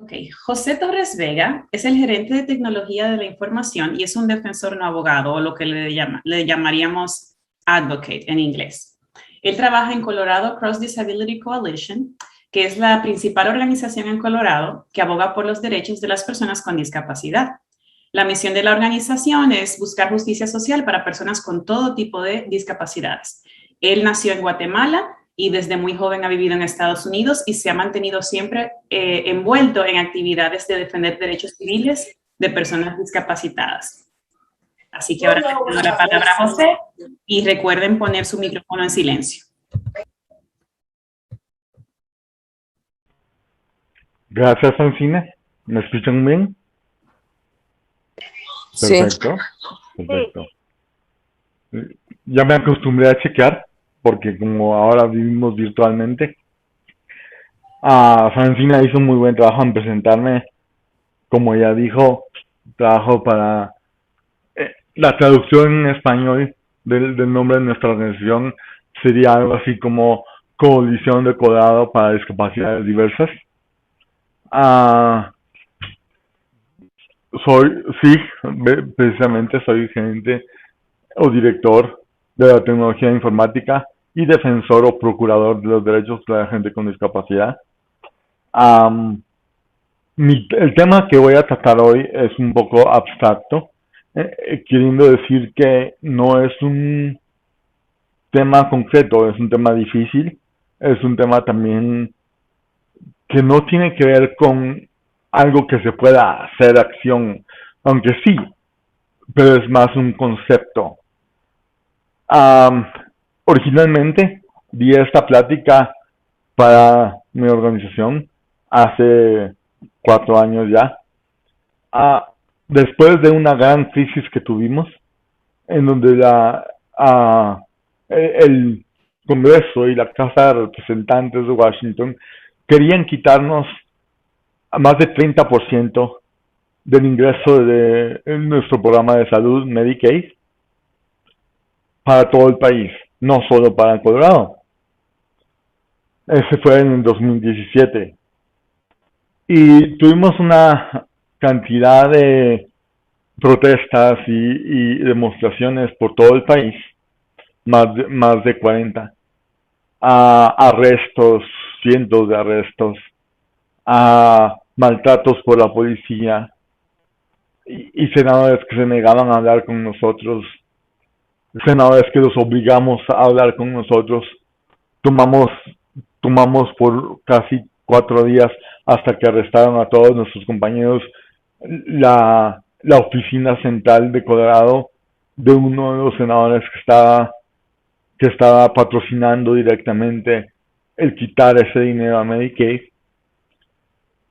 Ok, José Torres Vega es el gerente de tecnología de la información y es un defensor no abogado, o lo que le llamaríamos advocate en inglés. Él trabaja en Colorado Cross Disability Coalition, que es la principal organización en Colorado que aboga por los derechos de las personas con discapacidad. La misión de la organización es buscar justicia social para personas con todo tipo de discapacidades. Él nació en Guatemala y desde muy joven ha vivido en Estados Unidos y se ha mantenido siempre envuelto en actividades de defender derechos civiles de personas discapacitadas. Así que ahora le doy la palabra a José y recuerden poner su micrófono en silencio. Gracias, Francina. ¿Me escuchan bien? Sí. Perfecto, perfecto. Ya me acostumbré a chequear, porque como ahora vivimos virtualmente, Francina hizo un muy buen trabajo en presentarme. Como ella dijo, trabajo para la traducción en español del nombre de nuestra organización sería algo así como Coalición de Colorado para Discapacidades Diversas. Ah, sí, precisamente soy gerente o director de la tecnología informática y defensor o procurador de los derechos de la gente con discapacidad. Am, el tema que voy a tratar hoy es un poco abstracto, queriendo decir que no es un tema concreto, es un tema difícil, es un tema también que no tiene que ver con algo que se pueda hacer acción, aunque sí, pero es más un concepto. Um, Originalmente di esta plática para mi organización hace 4 años ya. Después de una gran crisis que tuvimos, en donde el Congreso y la Casa de Representantes de Washington querían quitarnos a más de 30% del ingreso de nuestro programa de salud Medicaid para todo el país, no solo para Colorado. Ese fue en el 2017. Y tuvimos una cantidad de protestas y demostraciones por todo el país, más de 40. Arrestos, cientos de arrestos, maltratos por la policía y senadores que se negaban a hablar con nosotros, senadores que los obligamos a hablar con nosotros. Tomamos, tomamos por casi 4 días hasta que arrestaron a todos nuestros compañeros la oficina central de Colorado de uno de los senadores que estaba patrocinando directamente el quitar ese dinero a Medicaid.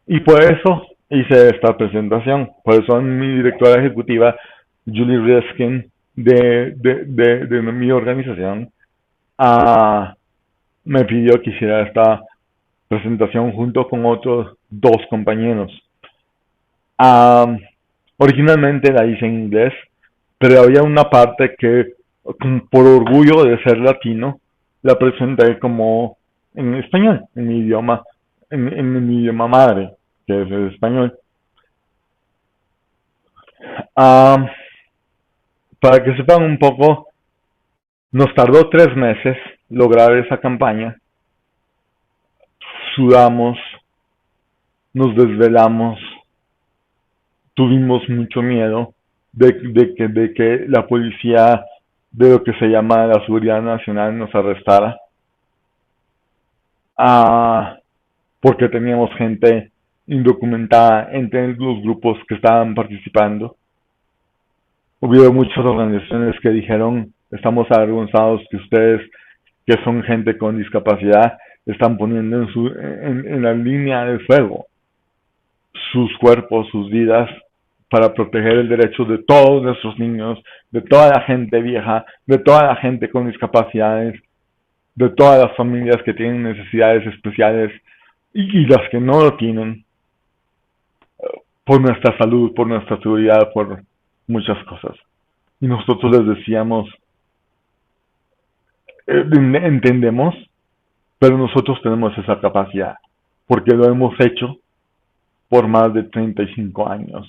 Y por eso hice esta presentación. Por eso mi directora ejecutiva, Julie Riskin, de mi organización, me pidió que hiciera esta presentación junto con otros dos compañeros. Originalmente la hice en inglés, pero había una parte que, por orgullo de ser latino, la presenté como en español, en mi idioma madre, que es el español. Para que sepan un poco, nos tardó 3 meses lograr esa campaña. Sudamos, nos desvelamos, tuvimos mucho miedo de que la policía de lo que se llama la seguridad nacional nos arrestara. Porque teníamos gente indocumentada entre los grupos que estaban participando. Hubo muchas organizaciones que dijeron: estamos avergonzados que ustedes, que son gente con discapacidad, están poniendo en la línea de fuego sus cuerpos, sus vidas, para proteger el derecho de todos nuestros niños, de toda la gente vieja, de toda la gente con discapacidades, de todas las familias que tienen necesidades especiales y las que no lo tienen, por nuestra salud, por nuestra seguridad, por muchas cosas. Y nosotros les decíamos: entendemos, pero nosotros tenemos esa capacidad, porque lo hemos hecho por más de 35 años.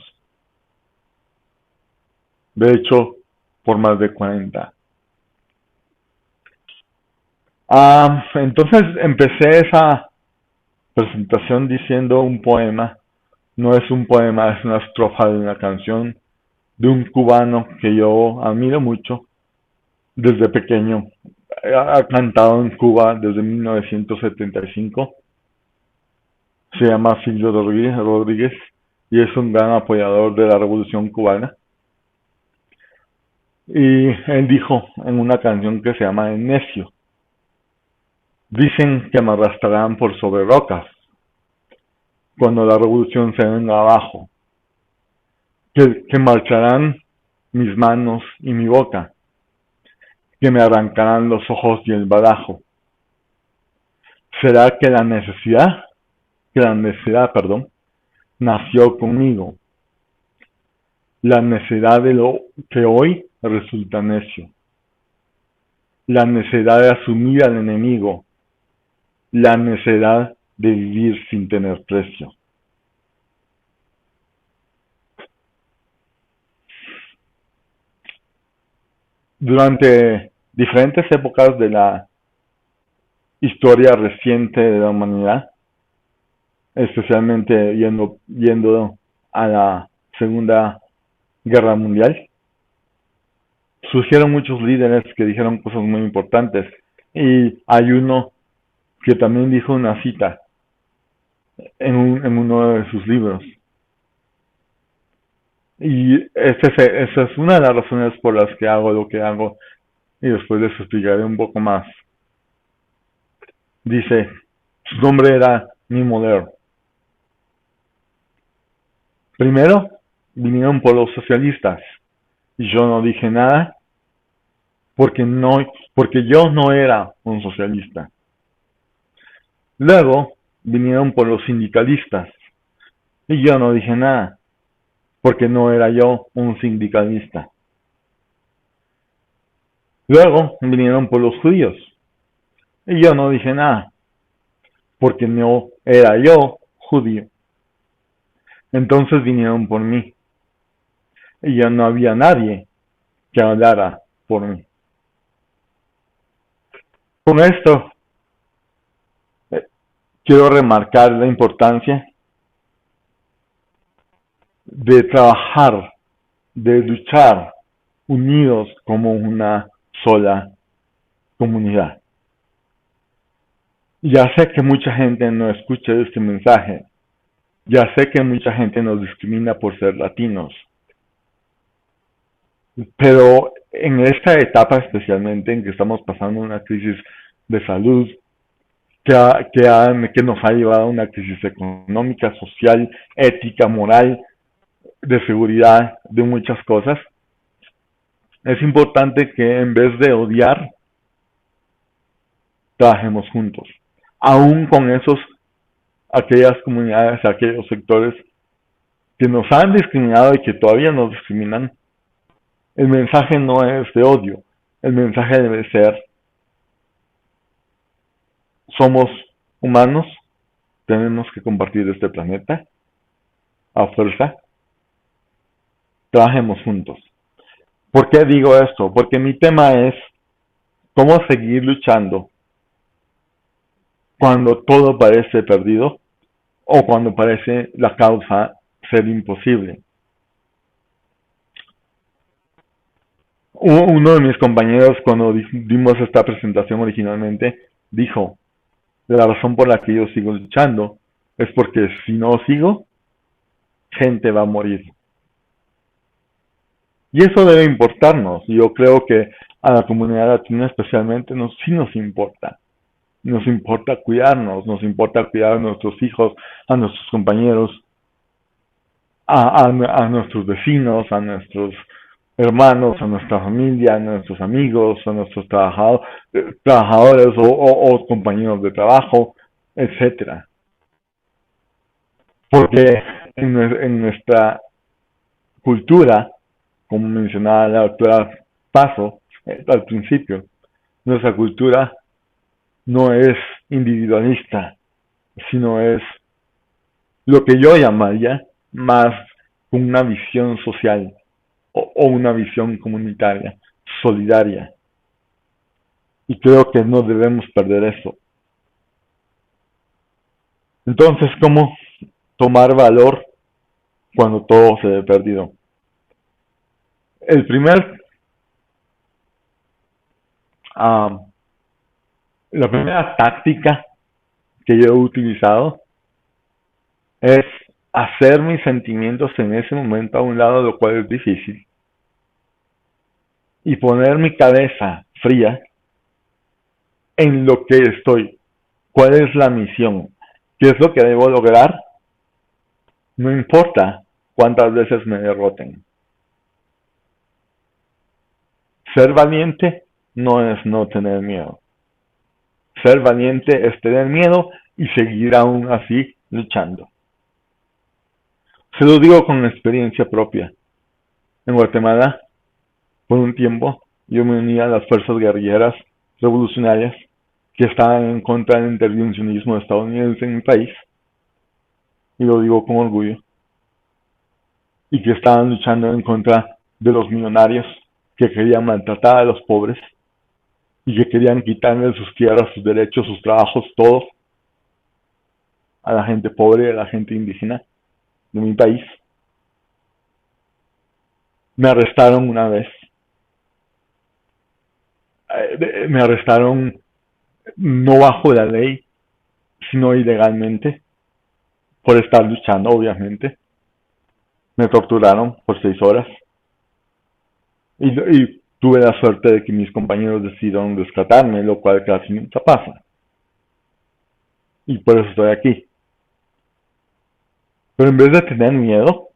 De hecho, por más de 40. Entonces empecé esa presentación diciendo un poema. No es un poema, es una estrofa de una canción de un cubano que yo admiro mucho desde pequeño. Ha cantado en Cuba desde 1975. Se llama Silvio Rodríguez y es un gran apoyador de la Revolución Cubana. Y él dijo en una canción que se llama El Necio: dicen que me arrastrarán por sobre rocas cuando la revolución se venga abajo, que marcharán mis manos y mi boca, que me arrancarán los ojos y el badajo. ¿Será que la necesidad, nació conmigo? La necedad de lo que hoy resulta necio. La necedad de asumir al enemigo. La necedad de vivir sin tener precio. Durante diferentes épocas de la historia reciente de la humanidad, especialmente yendo a la Segunda Guerra Mundial, surgieron muchos líderes que dijeron cosas muy importantes. Y hay uno que también dijo una cita en uno de sus libros. Y esa es una de las razones por las que hago lo que hago, y después les explicaré un poco más. Dice, su nombre era Nimo Lear. Primero vinieron por los socialistas y yo no dije nada porque yo no era un socialista. Luego vinieron por los sindicalistas y yo no dije nada porque no era yo un sindicalista. Luego vinieron por los judíos y yo no dije nada porque no era yo judío. Entonces vinieron por mí y ya no había nadie que hablara por mí. Con esto quiero remarcar la importancia de trabajar, de luchar unidos como una sola comunidad. Ya sé que mucha gente no escucha este mensaje. Ya sé que mucha gente nos discrimina por ser latinos. Pero en esta etapa especialmente en que estamos pasando una crisis de salud que nos ha llevado a una crisis económica, social, ética, moral, de seguridad, de muchas cosas, es importante que en vez de odiar, trabajemos juntos. Aún con aquellas comunidades, aquellos sectores que nos han discriminado y que todavía nos discriminan, el mensaje no es de odio. El mensaje debe ser: somos humanos, tenemos que compartir este planeta a fuerza, trabajemos juntos. ¿Por qué digo esto? Porque mi tema es cómo seguir luchando cuando todo parece perdido o cuando parece la causa ser imposible. Uno de mis compañeros, cuando dimos esta presentación originalmente, dijo: la razón por la que yo sigo luchando es porque si no sigo, gente va a morir. Y eso debe importarnos. Yo creo que a la comunidad latina especialmente sí nos importa. Nos importa cuidarnos, nos importa cuidar a nuestros hijos, a nuestros compañeros, a nuestros vecinos, a nuestros hermanos, a nuestra familia, a nuestros amigos, a nuestros trabajadores o compañeros de trabajo, etcétera. Porque en nuestra cultura, como mencionaba la doctora Paso al principio, nuestra cultura no es individualista, sino es lo que yo llamaría más una visión social o una visión comunitaria, solidaria. Y creo que no debemos perder eso. Entonces, ¿cómo tomar valor cuando todo se ve perdido? El primer, uh, la primera táctica que yo he utilizado es hacer mis sentimientos en ese momento a un lado, lo cual es difícil, y poner mi cabeza fría en lo que estoy, cuál es la misión, qué es lo que debo lograr, no importa cuántas veces me derroten. Ser valiente no es no tener miedo. Ser valiente es tener miedo y seguir aún así luchando. Se lo digo con experiencia propia. En Guatemala, por un tiempo, yo me uní a las fuerzas guerrilleras revolucionarias que estaban en contra del intervencionismo estadounidense en mi país, y lo digo con orgullo, y que estaban luchando en contra de los millonarios que querían maltratar a los pobres y que querían quitarle sus tierras, sus derechos, sus trabajos, todo a la gente pobre, a la gente indígena de mi país. Me arrestaron una vez. Me arrestaron no bajo la ley, sino ilegalmente, por estar luchando, obviamente. Me torturaron por 6 horas. Y tuve la suerte de que mis compañeros decidieron rescatarme, lo cual casi nunca pasa. Y por eso estoy aquí. Pero en vez de tener miedo,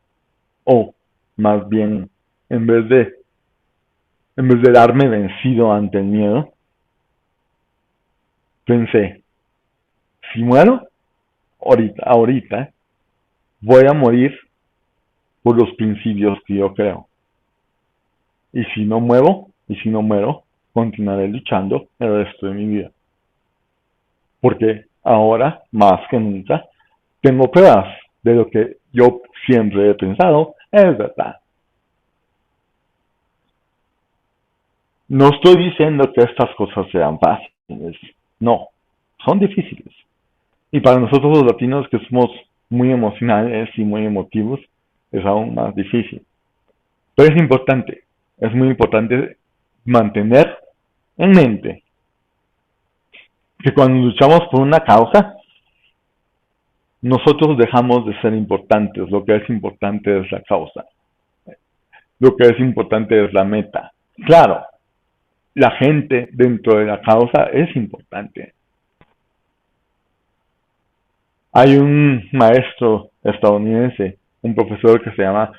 o más bien, en vez de darme vencido ante el miedo, pensé, si muero, ahorita, voy a morir por los principios que yo creo. Y si no muero, continuaré luchando el resto de mi vida. Porque ahora, más que nunca, tengo pruebas de lo que yo siempre he pensado es verdad. No estoy diciendo que estas cosas sean fáciles, no, son difíciles. Y para nosotros los latinos que somos muy emocionales y muy emotivos, es aún más difícil. Pero es muy importante mantener en mente que cuando luchamos por una causa, nosotros dejamos de ser importantes. Lo que es importante es la causa. Lo que es importante es la meta. Claro, la gente dentro de la causa es importante. Hay un maestro estadounidense, un profesor que se llama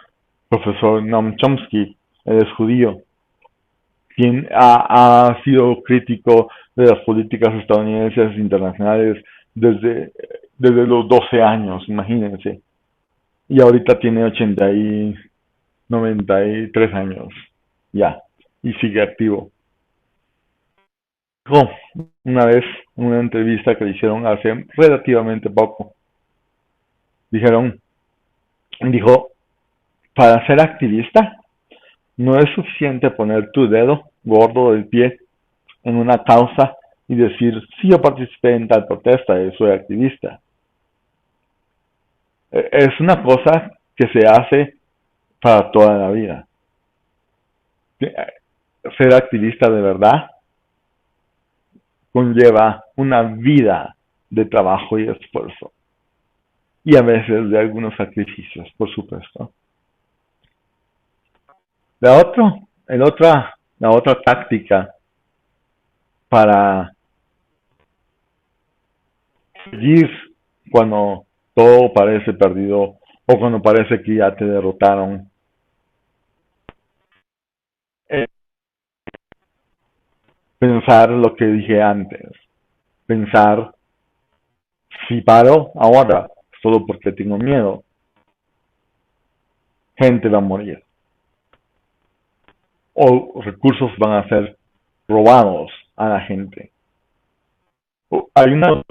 profesor Noam Chomsky, él es judío, quien ha sido crítico de las políticas estadounidenses internacionales desde los 12 años, imagínense. Y ahorita tiene 93 años, ya, y sigue activo. Dijo una vez en una entrevista que le hicieron hace relativamente poco, dijo, para ser activista no es suficiente poner tu dedo gordo del pie en una causa y decir, sí, yo participé en tal protesta y soy activista. Es una cosa que se hace para toda la vida. Ser activista de verdad conlleva una vida de trabajo y esfuerzo. Y a veces de algunos sacrificios, por supuesto. La otra táctica para seguir cuando todo parece perdido o cuando parece que ya te derrotaron es pensar lo que dije antes. Pensar, si paro ahora, solo porque tengo miedo, gente va a morir. O recursos van a ser robados a la gente. Hay una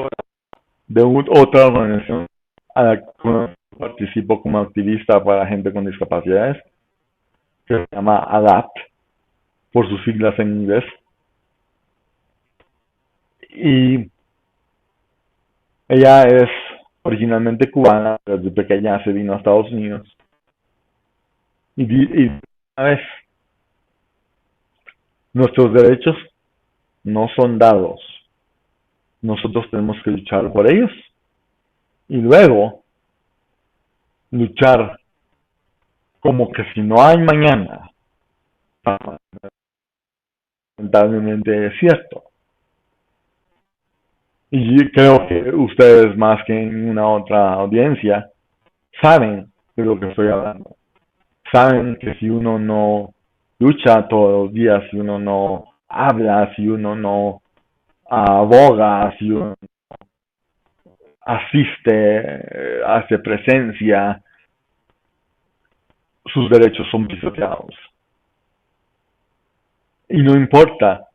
de otra organización a la que participo como activista para gente con discapacidades, que se llama ADAPT, por sus siglas en inglés. Y ella es originalmente cubana, pero desde pequeña se vino a Estados Unidos. Y una vez, nuestros derechos no son dados. Nosotros tenemos que luchar por ellos. Y luego, luchar como que si no hay mañana. Lamentablemente es cierto. Y creo que ustedes, más que en una otra audiencia, saben de lo que estoy hablando. Saben que si uno no lucha todos los días, si uno no habla, si uno no aboga, si uno asiste, hace presencia, sus derechos son pisoteados. Y no importa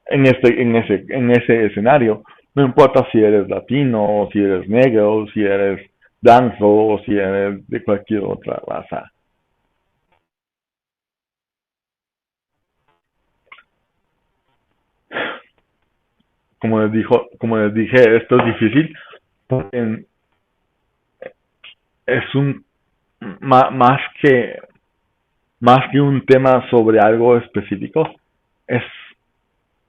en ese escenario, no importa si eres latino, o si eres negro, o si eres blanco, o si eres de cualquier otra raza. Como les dije, esto es difícil porque es un más que un tema sobre algo específico, es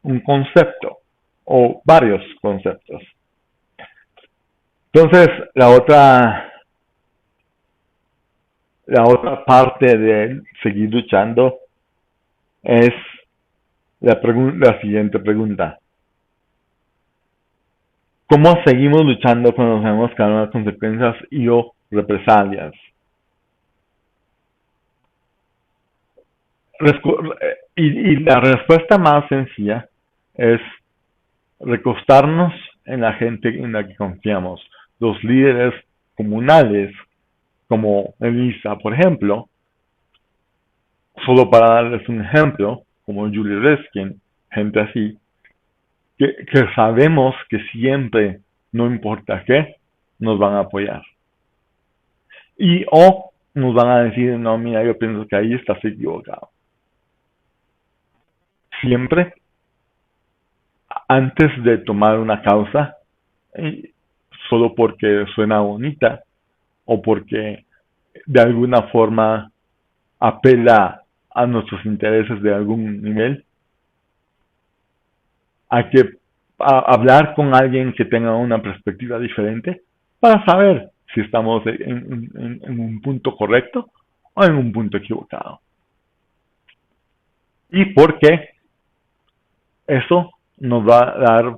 un concepto o varios conceptos. Entonces, la otra parte de seguir luchando es la siguiente pregunta. ¿Cómo seguimos luchando cuando sabemos que habrá consecuencias y o represalias? Y la respuesta más sencilla es recostarnos en la gente en la que confiamos. Los líderes comunales, como Elisa, por ejemplo, solo para darles un ejemplo, como Julie Reskin, gente así, que sabemos que siempre, no importa qué, nos van a apoyar. Y o nos van a decir, no, mira, yo pienso que ahí estás equivocado. Siempre, antes de tomar una causa, solo porque suena bonita o porque de alguna forma apela a nuestros intereses de algún nivel, hay que hablar con alguien que tenga una perspectiva diferente para saber si estamos en un punto correcto o en un punto equivocado. Y porque eso nos va a dar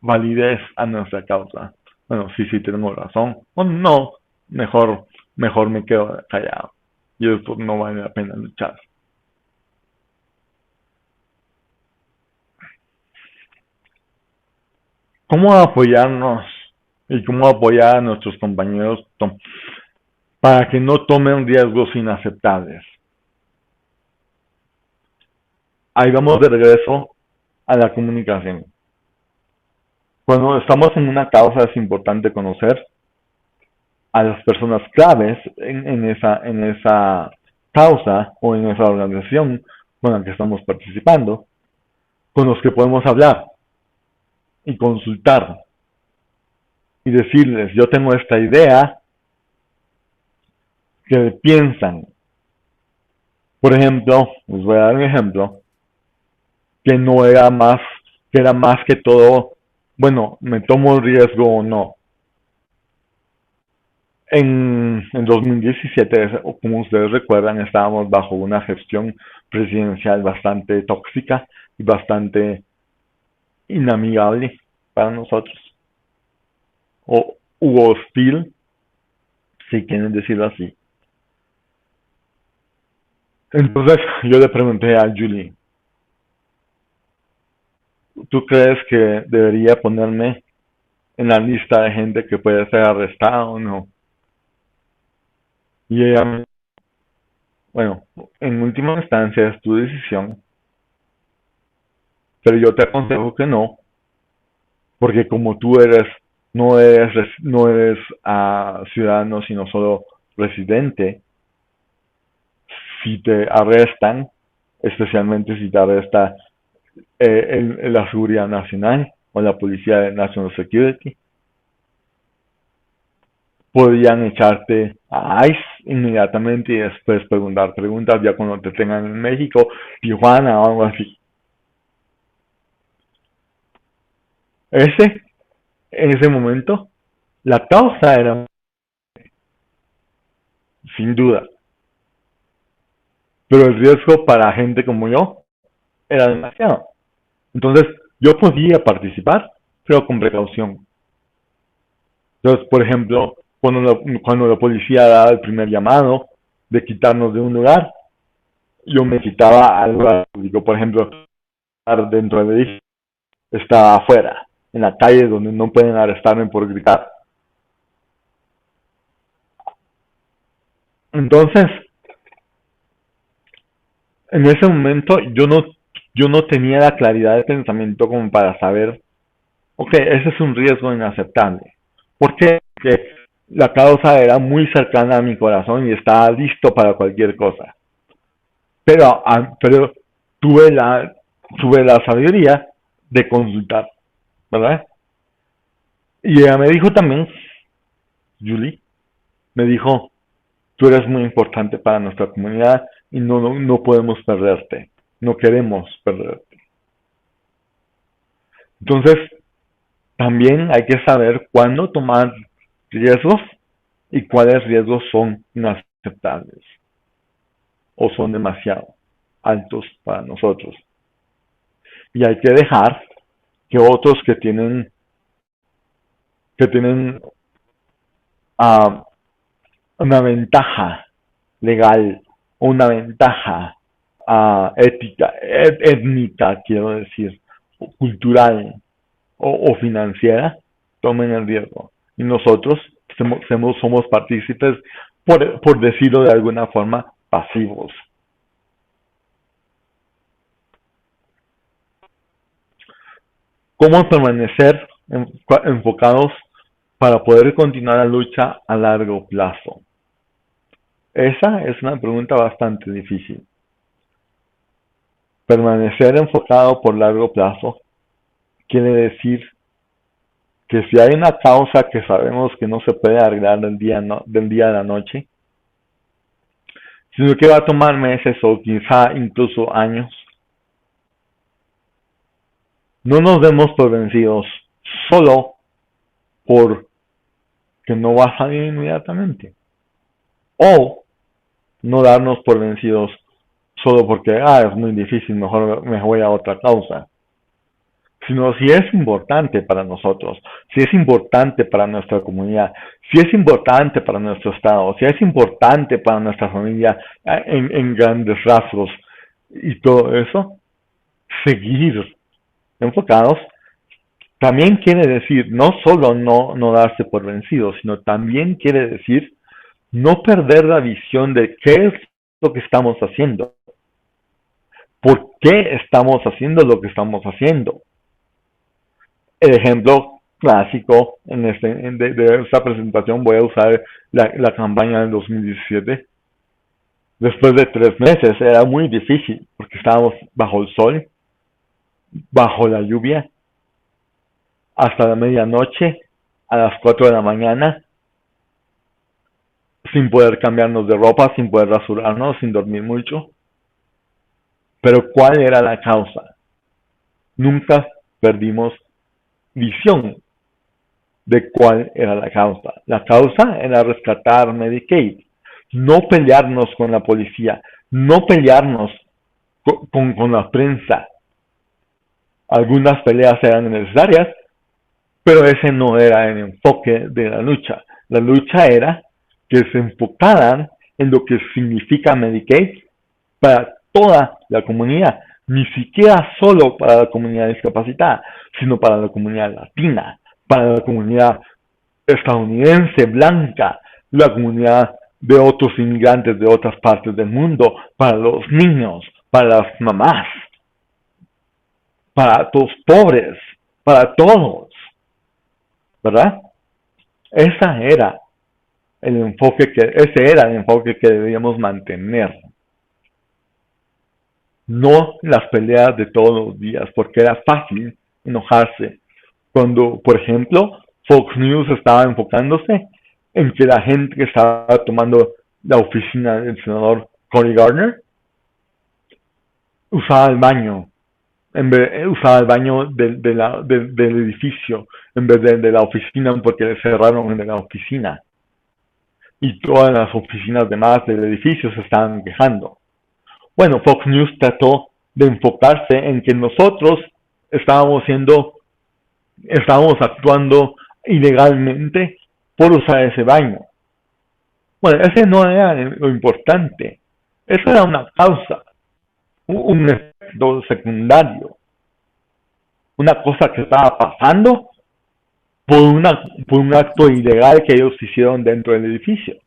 validez a nuestra causa. Bueno, sí tenemos razón. O no, mejor me quedo callado. Y esto no vale la pena luchar. ¿Cómo apoyarnos y cómo apoyar a nuestros compañeros para que no tomen riesgos inaceptables? Ahí vamos de regreso a la comunicación. Cuando estamos en una causa es importante conocer a las personas claves en esa causa o en esa organización con la que estamos participando, con los que podemos hablar y consultar y decirles, yo tengo esta idea, que piensan. Por ejemplo, les voy a dar un ejemplo, que no era más, que era más que todo, bueno, me tomo el riesgo o no. En 2017, como ustedes recuerdan, estábamos bajo una gestión presidencial bastante tóxica y bastante inamigable para nosotros, o hostil, si quieren decirlo así. Entonces yo le pregunté a Julie, ¿tú crees que debería ponerme en la lista de gente que puede ser arrestada o no? Y ella, bueno, en última instancia es tu decisión, pero yo te aconsejo que no, porque como tú eres no eres ciudadano, sino solo residente. Si te arrestan, especialmente si te arresta la Seguridad Nacional o la Policía de National Security, podrían echarte a ICE inmediatamente y después preguntas ya cuando te tengan en México, Tijuana o algo así. En ese momento, la causa era, sin duda, pero el riesgo para gente como yo era demasiado. Entonces, yo podía participar, pero con precaución. Entonces, por ejemplo, cuando la policía daba el primer llamado de quitarnos de un lugar, yo me quitaba al lugar público. Por ejemplo, dentro del edificio, estaba afuera, en la calle donde no pueden arrestarme por gritar. Entonces, en ese momento yo no tenía la claridad de pensamiento como para saber, ok, ese es un riesgo inaceptable. ¿Por qué? Porque la causa era muy cercana a mi corazón y estaba listo para cualquier cosa. Pero tuve tuve la sabiduría de consultar, ¿verdad? Y ella me dijo también, Julie, me dijo, tú eres muy importante para nuestra comunidad y no podemos perderte, no queremos perderte. Entonces, también hay que saber cuándo tomar riesgos y cuáles riesgos son inaceptables o son demasiado altos para nosotros. Y hay que dejar que otros que tienen uh, una ventaja legal o una ventaja ética, étnica, quiero decir, o cultural o financiera, tomen el riesgo. Y nosotros somos partícipes, por decirlo de alguna forma, pasivos. ¿Cómo permanecer enfocados para poder continuar la lucha a largo plazo? Esa es una pregunta bastante difícil. Permanecer enfocado por largo plazo quiere decir que si hay una causa que sabemos que no se puede arreglar del día a la noche, sino que va a tomar meses o quizá incluso años, no nos demos por vencidos solo por que no va a salir inmediatamente. O no darnos por vencidos solo porque es muy difícil, mejor me voy a otra causa. Sino si es importante para nosotros, si es importante para nuestra comunidad, si es importante para nuestro estado, si es importante para nuestra familia en grandes rasgos y todo eso, seguir enfocados también quiere decir no solo no darse por vencido, sino también quiere decir no perder la visión de qué es lo que estamos haciendo, por qué estamos haciendo lo que estamos haciendo. El ejemplo clásico de esta presentación, voy a usar la campaña del 2017. Después de 3 meses era muy difícil porque estábamos bajo el sol, bajo la lluvia, hasta la medianoche, a las 4 de la mañana, sin poder cambiarnos de ropa, sin poder rasurarnos, sin dormir mucho. Pero ¿cuál era la causa? Nunca perdimos visión de cuál era la causa. La causa era rescatar Medicaid, no pelearnos con la policía, no pelearnos con la prensa. Algunas peleas eran necesarias, pero ese no era el enfoque de la lucha. La lucha era que se enfocaran en lo que significa Medicaid para toda la comunidad, ni siquiera solo para la comunidad discapacitada, sino para la comunidad latina, para la comunidad estadounidense blanca, la comunidad de otros inmigrantes de otras partes del mundo, para los niños, para las mamás, para los pobres, para todos, ¿verdad? Ese era el enfoque que debíamos mantener. No las peleas de todos los días, porque era fácil enojarse. Cuando, por ejemplo, Fox News estaba enfocándose en que la gente que estaba tomando la oficina del senador Cory Gardner usaba el baño, usaba el baño del edificio en vez de la oficina porque le cerraron de la oficina. Y todas las oficinas demás del edificio se estaban quejando. Bueno, Fox News trató de enfocarse en que nosotros estábamos actuando ilegalmente por usar ese baño. Bueno, ese no era lo importante. Eso era una causa, un efecto secundario, una cosa que estaba pasando por un acto ilegal que ellos hicieron dentro del edificio.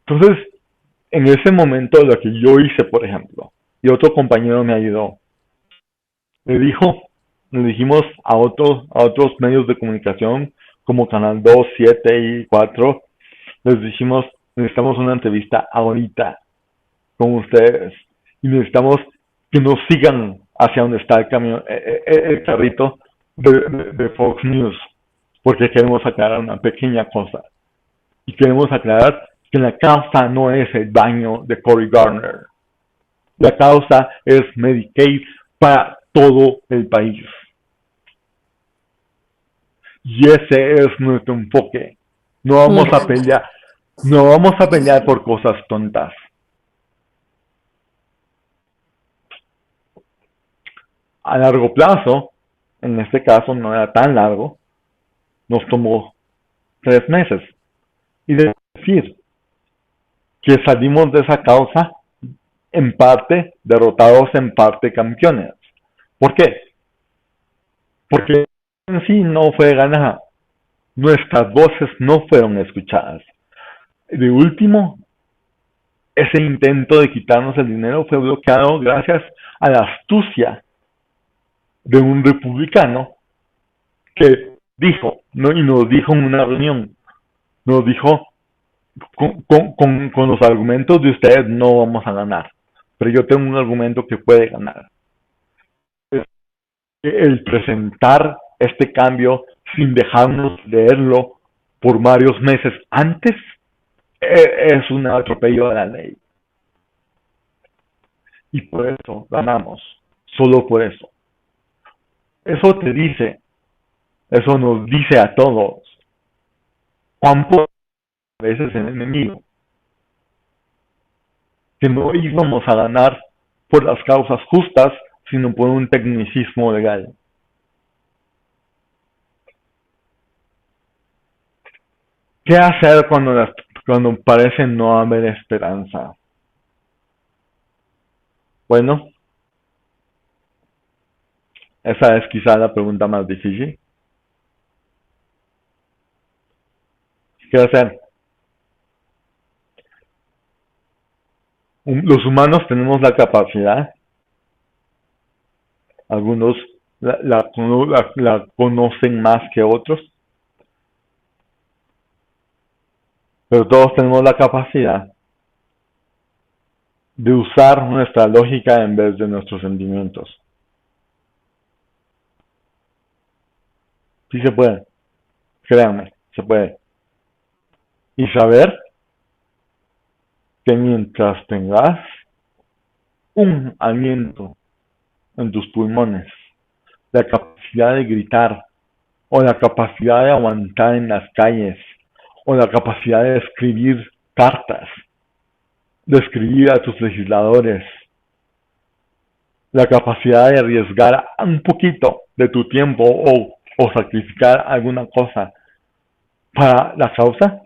Entonces, en ese momento lo que yo hice, por ejemplo, y otro compañero me ayudó, le dijimos a otros medios de comunicación como Canal 2, 7 y 4, les dijimos, necesitamos una entrevista ahorita con ustedes y necesitamos que nos sigan hacia donde está el carrito de Fox News, porque queremos aclarar una pequeña cosa y queremos aclarar que la causa no es el baño de Cory Gardner, la causa es Medicaid para todo el país. Y ese es nuestro enfoque. No vamos a pelear por cosas tontas. A largo plazo, en este caso no era tan largo, nos tomó 3 meses. Y decir que salimos de esa causa en parte derrotados, en parte campeones. ¿Por qué? Porque en sí no fue ganada. Nuestras voces no fueron escuchadas. De último, ese intento de quitarnos el dinero fue bloqueado gracias a la astucia de un republicano que dijo, ¿no? Y nos dijo en una reunión, nos dijo, con los argumentos de ustedes no vamos a ganar, pero yo tengo un argumento que puede ganar. El presentar este cambio sin dejarnos leerlo por varios meses antes es un atropello de la ley. Y por eso ganamos, solo por eso. Eso nos dice a todos cuán poco a veces el enemigo, que no íbamos a ganar por las causas justas, sino por un tecnicismo legal. ¿Qué hacer cuando parece no haber esperanza? Bueno, esa es quizá la pregunta más difícil. ¿Qué hacer? Los humanos tenemos la capacidad, algunos la conocen más que otros, pero todos tenemos la capacidad de usar nuestra lógica en vez de nuestros sentimientos. Sí se puede, créanme, se puede. Y saber que mientras tengas un aliento en tus pulmones, la capacidad de gritar, o la capacidad de aguantar en las calles, o la capacidad de escribir cartas, de escribir a tus legisladores, la capacidad de arriesgar un poquito de tu tiempo o sacrificar alguna cosa para la causa,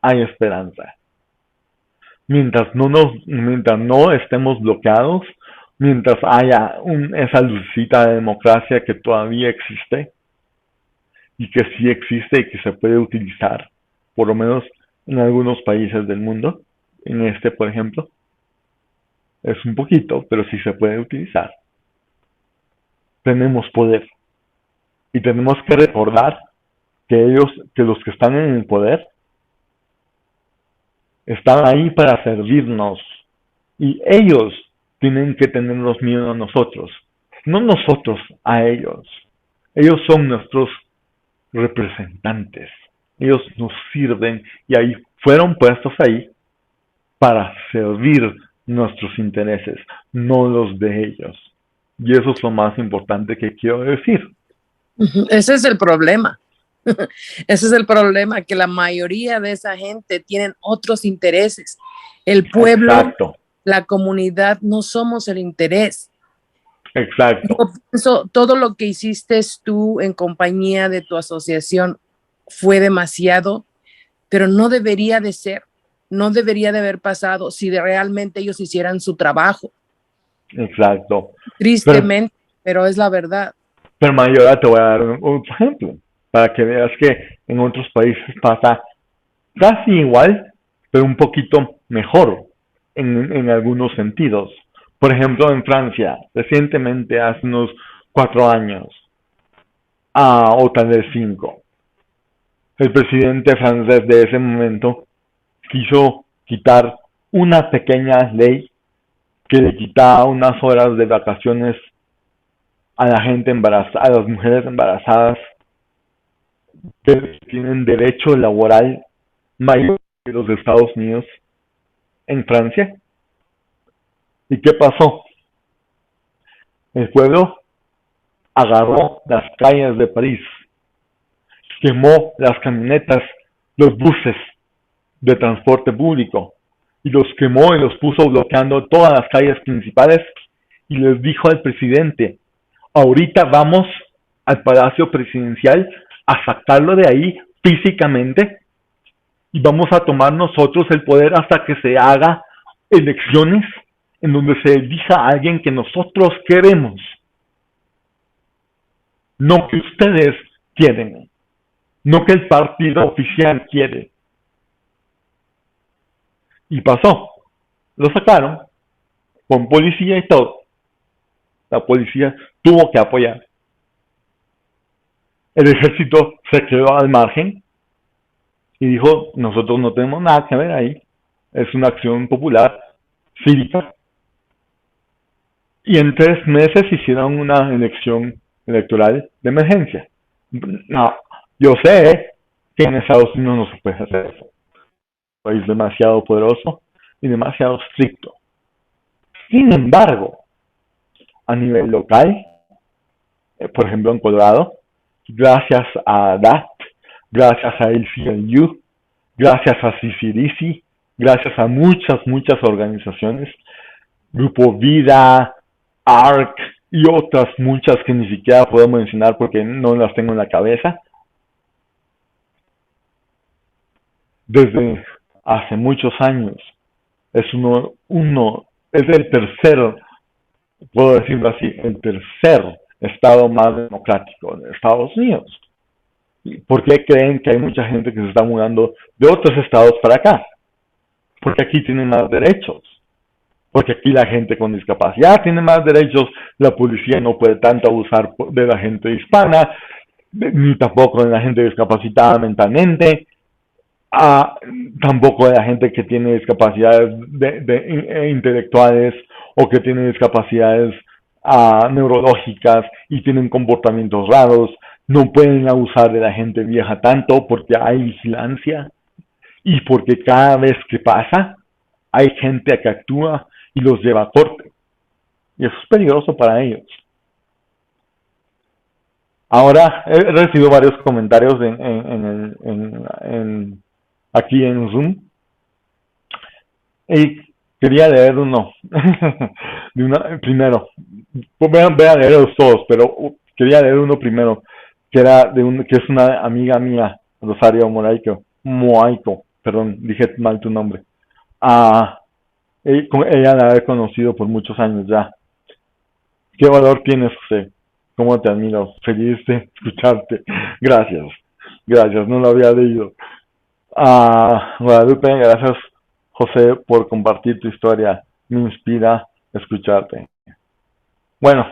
hay esperanza. Mientras no estemos bloqueados, mientras haya esa lucecita de democracia que todavía existe y que sí existe y que se puede utilizar, por lo menos en algunos países del mundo, en este por ejemplo, es un poquito, pero sí se puede utilizar. Tenemos poder y tenemos que recordar que los que están en el poder están ahí para servirnos y ellos tienen que tenernos miedo a nosotros, no nosotros a ellos. Ellos son nuestros representantes, ellos nos sirven y ahí fueron puestos ahí para servir nuestros intereses, no los de ellos. Y eso es lo más importante que quiero decir. Ese es el problema. Ese es el problema, que la mayoría de esa gente tienen otros intereses. El pueblo, exacto, la comunidad, no somos el interés. Exacto. Yo pienso, todo lo que hiciste tú en compañía de tu asociación fue demasiado, pero no debería de ser, no debería de haber pasado si realmente ellos hicieran su trabajo. Exacto. Tristemente, pero es la verdad. Pero Mayora, te voy a dar un ejemplo para que veas que en otros países pasa casi igual, pero un poquito mejor en algunos sentidos. Por ejemplo, en Francia, recientemente, hace unos 4 años, o tal vez 5, el presidente francés de ese momento quiso quitar una pequeña ley que le quitaba unas horas de vacaciones a la gente embarazada, a las mujeres embarazadas que tienen derecho laboral mayor que los Estados Unidos en Francia. ¿Y qué pasó? El pueblo agarró las calles de París, quemó las camionetas, los buses de transporte público y los quemó y los puso bloqueando todas las calles principales y les dijo al presidente: ahorita vamos al Palacio Presidencial a sacarlo de ahí físicamente y vamos a tomar nosotros el poder hasta que se haga elecciones en donde se elija a alguien que nosotros queremos, no que ustedes quieren, no que el partido oficial quiere. Y pasó, lo sacaron con policía y todo. La policía tuvo que apoyar. El ejército se quedó al margen y dijo: nosotros no tenemos nada que ver ahí, es una acción popular cívica. Y en 3 meses hicieron una elección electoral de emergencia. No, yo sé que en Estados Unidos no se puede hacer eso. Un país demasiado poderoso y demasiado estricto. Sin embargo, a nivel local, por ejemplo en Colorado, gracias a DAT, gracias a ACLU, gracias a CCDC, gracias a muchas organizaciones, Grupo Vida, ARC y otras muchas que ni siquiera puedo mencionar porque no las tengo en la cabeza. Desde hace muchos años es es el tercer, puedo decirlo así, el tercer estado más democrático de Estados Unidos. ¿Por qué creen que hay mucha gente que se está mudando de otros estados para acá? Porque aquí tienen más derechos. Porque aquí la gente con discapacidad tiene más derechos, la policía no puede tanto abusar de la gente hispana, ni tampoco de la gente discapacitada mentalmente, tampoco de la gente que tiene discapacidades intelectuales o que tiene discapacidades neurológicas y tienen comportamientos raros. No pueden abusar de la gente vieja tanto porque hay vigilancia y porque cada vez que pasa hay gente que actúa y los lleva a corte. Y eso es peligroso para ellos. Ahora he recibido varios comentarios aquí en Zoom. Y quería leer uno. Primero. Voy a leerlos todos, pero quería leer uno primero. Que es una amiga mía, Rosario Moaico. Perdón, dije mal tu nombre. Ella la he conocido por muchos años ya. ¿Qué valor tienes, José? ¿Cómo te admiro? Feliz de escucharte. Gracias, no lo había leído. Guadalupe, gracias, José, por compartir tu historia. Me inspira escucharte. Bueno,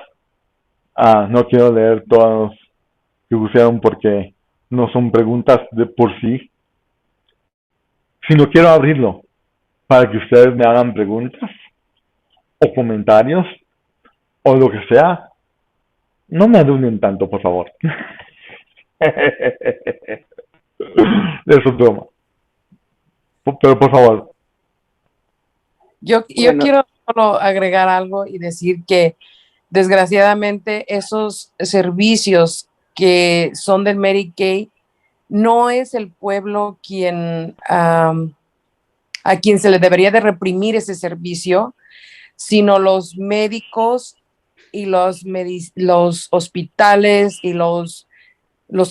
no quiero leer todos los que pusieron porque no son preguntas de por sí, sino quiero abrirlo para que ustedes me hagan preguntas o comentarios o lo que sea. No me adulen tanto, por favor. Eso es broma. Pero por favor. Yo Bueno, quiero solo agregar algo y decir que desgraciadamente esos servicios que son del Medicaid no es el pueblo a quien se le debería de reprimir ese servicio, sino los médicos y los hospitales y los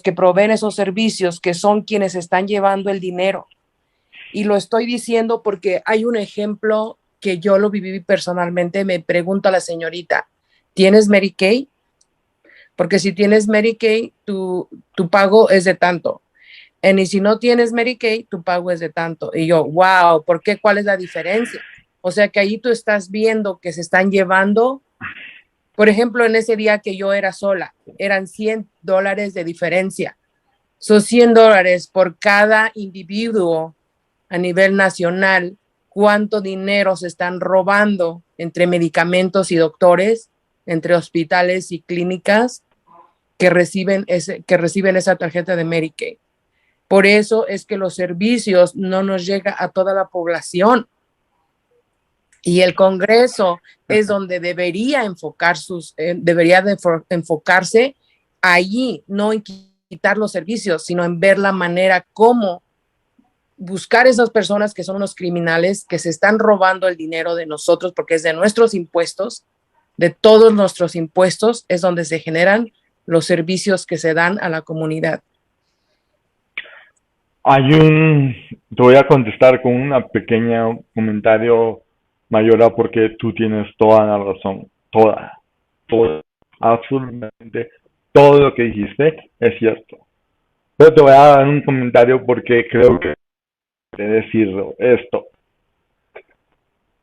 que proveen esos servicios, que son quienes están llevando el dinero. Y lo estoy diciendo porque hay un ejemplo que yo lo viví personalmente. Me pregunta la señorita, ¿tienes Medicaid? Porque si tienes Medicaid, tu pago es de tanto. Y si no tienes Medicaid, tu pago es de tanto. Y yo, wow, ¿por qué? ¿Cuál es la diferencia? O sea que ahí tú estás viendo que se están llevando, por ejemplo, en ese día que yo era sola, eran $100 de diferencia. Son $100 por cada individuo a nivel nacional. ¿Cuánto dinero se están robando entre medicamentos y doctores, entre hospitales y clínicas que reciben esa tarjeta de Medicaid? Por eso es que los servicios no nos llegan a toda la población. Y el Congreso es donde debería enfocarse allí, no en quitar los servicios, sino en ver la manera cómo buscar esas personas que son unos criminales que se están robando el dinero de nosotros, porque es de nuestros impuestos, de todos nuestros impuestos, es donde se generan los servicios que se dan a la comunidad. Te voy a contestar con una pequeña comentario, Mayora, porque tú tienes toda la razón, toda, absolutamente todo lo que dijiste es cierto. Pero te voy a dar un comentario porque creo que decirlo esto.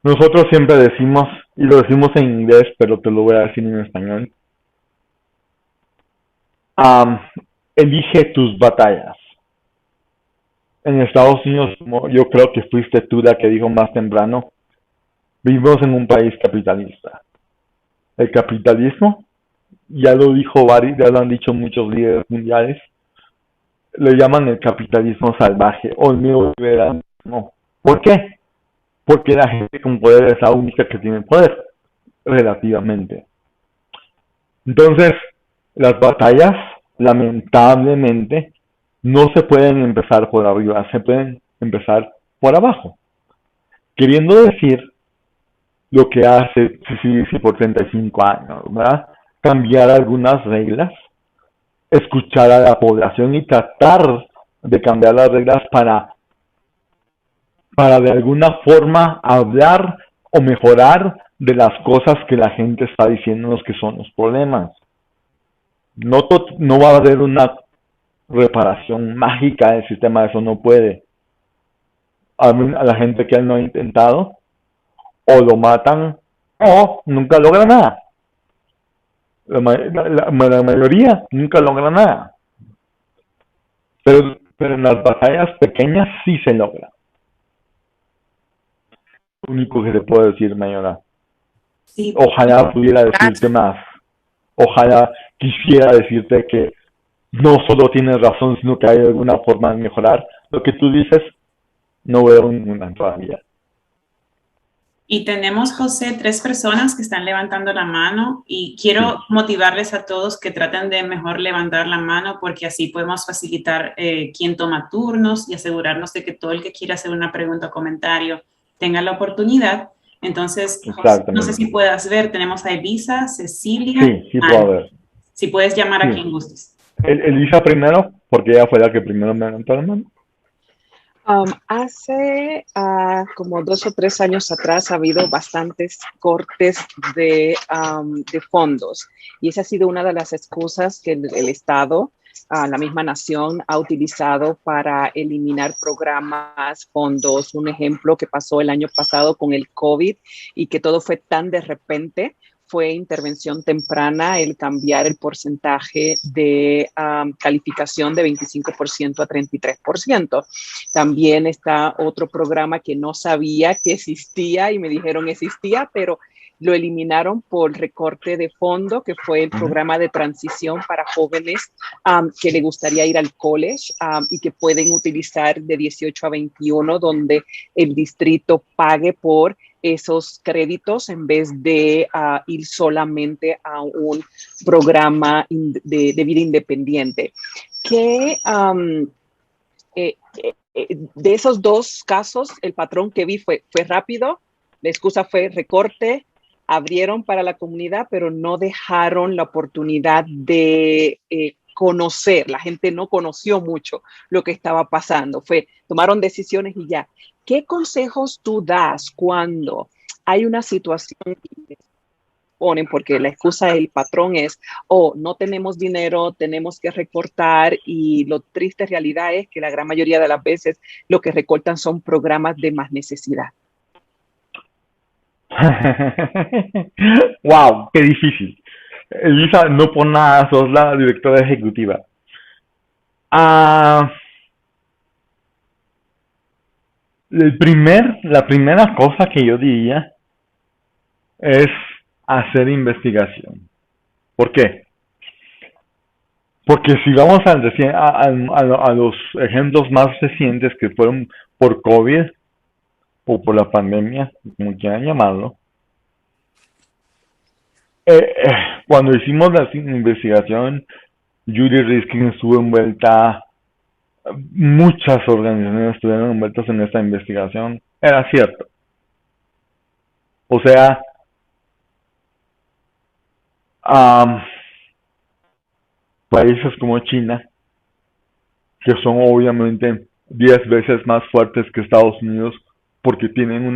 Nosotros siempre decimos, y lo decimos en inglés, pero te lo voy a decir en español. Elige tus batallas. En Estados Unidos, yo creo que fuiste tú la que dijo más temprano, vivimos en un país capitalista. El capitalismo, ya lo han dicho muchos líderes mundiales, le llaman el capitalismo salvaje o el neoliberalismo. ¿Por qué? Porque la gente con poder es la única que tiene poder, relativamente. Entonces, las batallas, lamentablemente, no se pueden empezar por arriba, se pueden empezar por abajo. Queriendo decir lo que hace CCDC por 35 años, ¿verdad? Cambiar algunas reglas, escuchar a la población y tratar de cambiar las reglas para de alguna forma hablar o mejorar de las cosas que la gente está diciendo que son los problemas. No va a haber una reparación mágica del sistema, eso no puede. A la gente que él no ha intentado, o lo matan o nunca logra nada. La mayoría nunca logra nada. Pero en las batallas pequeñas sí se logra. Lo único que te puedo decir, Mayora. Sí. Ojalá pudiera decirte más. Ojalá quisiera decirte que no solo tienes razón, sino que hay alguna forma de mejorar. Lo que tú dices, no veo ninguna todavía. Y tenemos, José, 3 personas que están levantando la mano y quiero motivarles a todos que traten de mejor levantar la mano porque así podemos facilitar quién toma turnos y asegurarnos de que todo el que quiera hacer una pregunta o comentario tenga la oportunidad. Entonces, José, no sé si puedas ver, tenemos a Elisa, Cecilia. Sí, puedo ver. Si puedes llamar a quien gustes. Elisa primero, porque ella fue la que primero me levantó la mano. Hace como 2 o 3 años atrás ha habido bastantes cortes de fondos y esa ha sido una de las excusas que el Estado, la misma nación, ha utilizado para eliminar programas, fondos. Un ejemplo que pasó el año pasado con el COVID y que todo fue tan de repente fue intervención temprana el cambiar el porcentaje de calificación de 25% a 33%. También está otro programa que no sabía que existía y me dijeron existía, pero lo eliminaron por recorte de fondo, que fue el programa de transición para jóvenes que le gustaría ir al college y que pueden utilizar de 18 a 21, donde el distrito pague por esos créditos en vez de ir solamente a un programa de vida independiente. Que de esos dos casos, el patrón que vi fue rápido, la excusa fue recorte, abrieron para la comunidad, pero no dejaron la oportunidad de conocer. La gente no conoció mucho lo que estaba pasando. Tomaron decisiones y ya. ¿Qué consejos tú das cuando hay una situación que ponen, porque la excusa del patrón es, no tenemos dinero, tenemos que recortar, y lo triste realidad es que la gran mayoría de las veces lo que recortan son programas de más necesidad? Wow, qué difícil. Elisa, no por nada sos la directora ejecutiva. Ah, la primera cosa que yo diría es hacer investigación. ¿Por qué? Porque si vamos a los ejemplos más recientes que fueron por COVID o por la pandemia, como quieran llamarlo, cuando hicimos la investigación, Judy Riskin estuvo envuelta, muchas organizaciones estuvieron envueltas en esta investigación, era cierto. O sea, países como China, que son obviamente 10 veces más fuertes que Estados Unidos porque tienen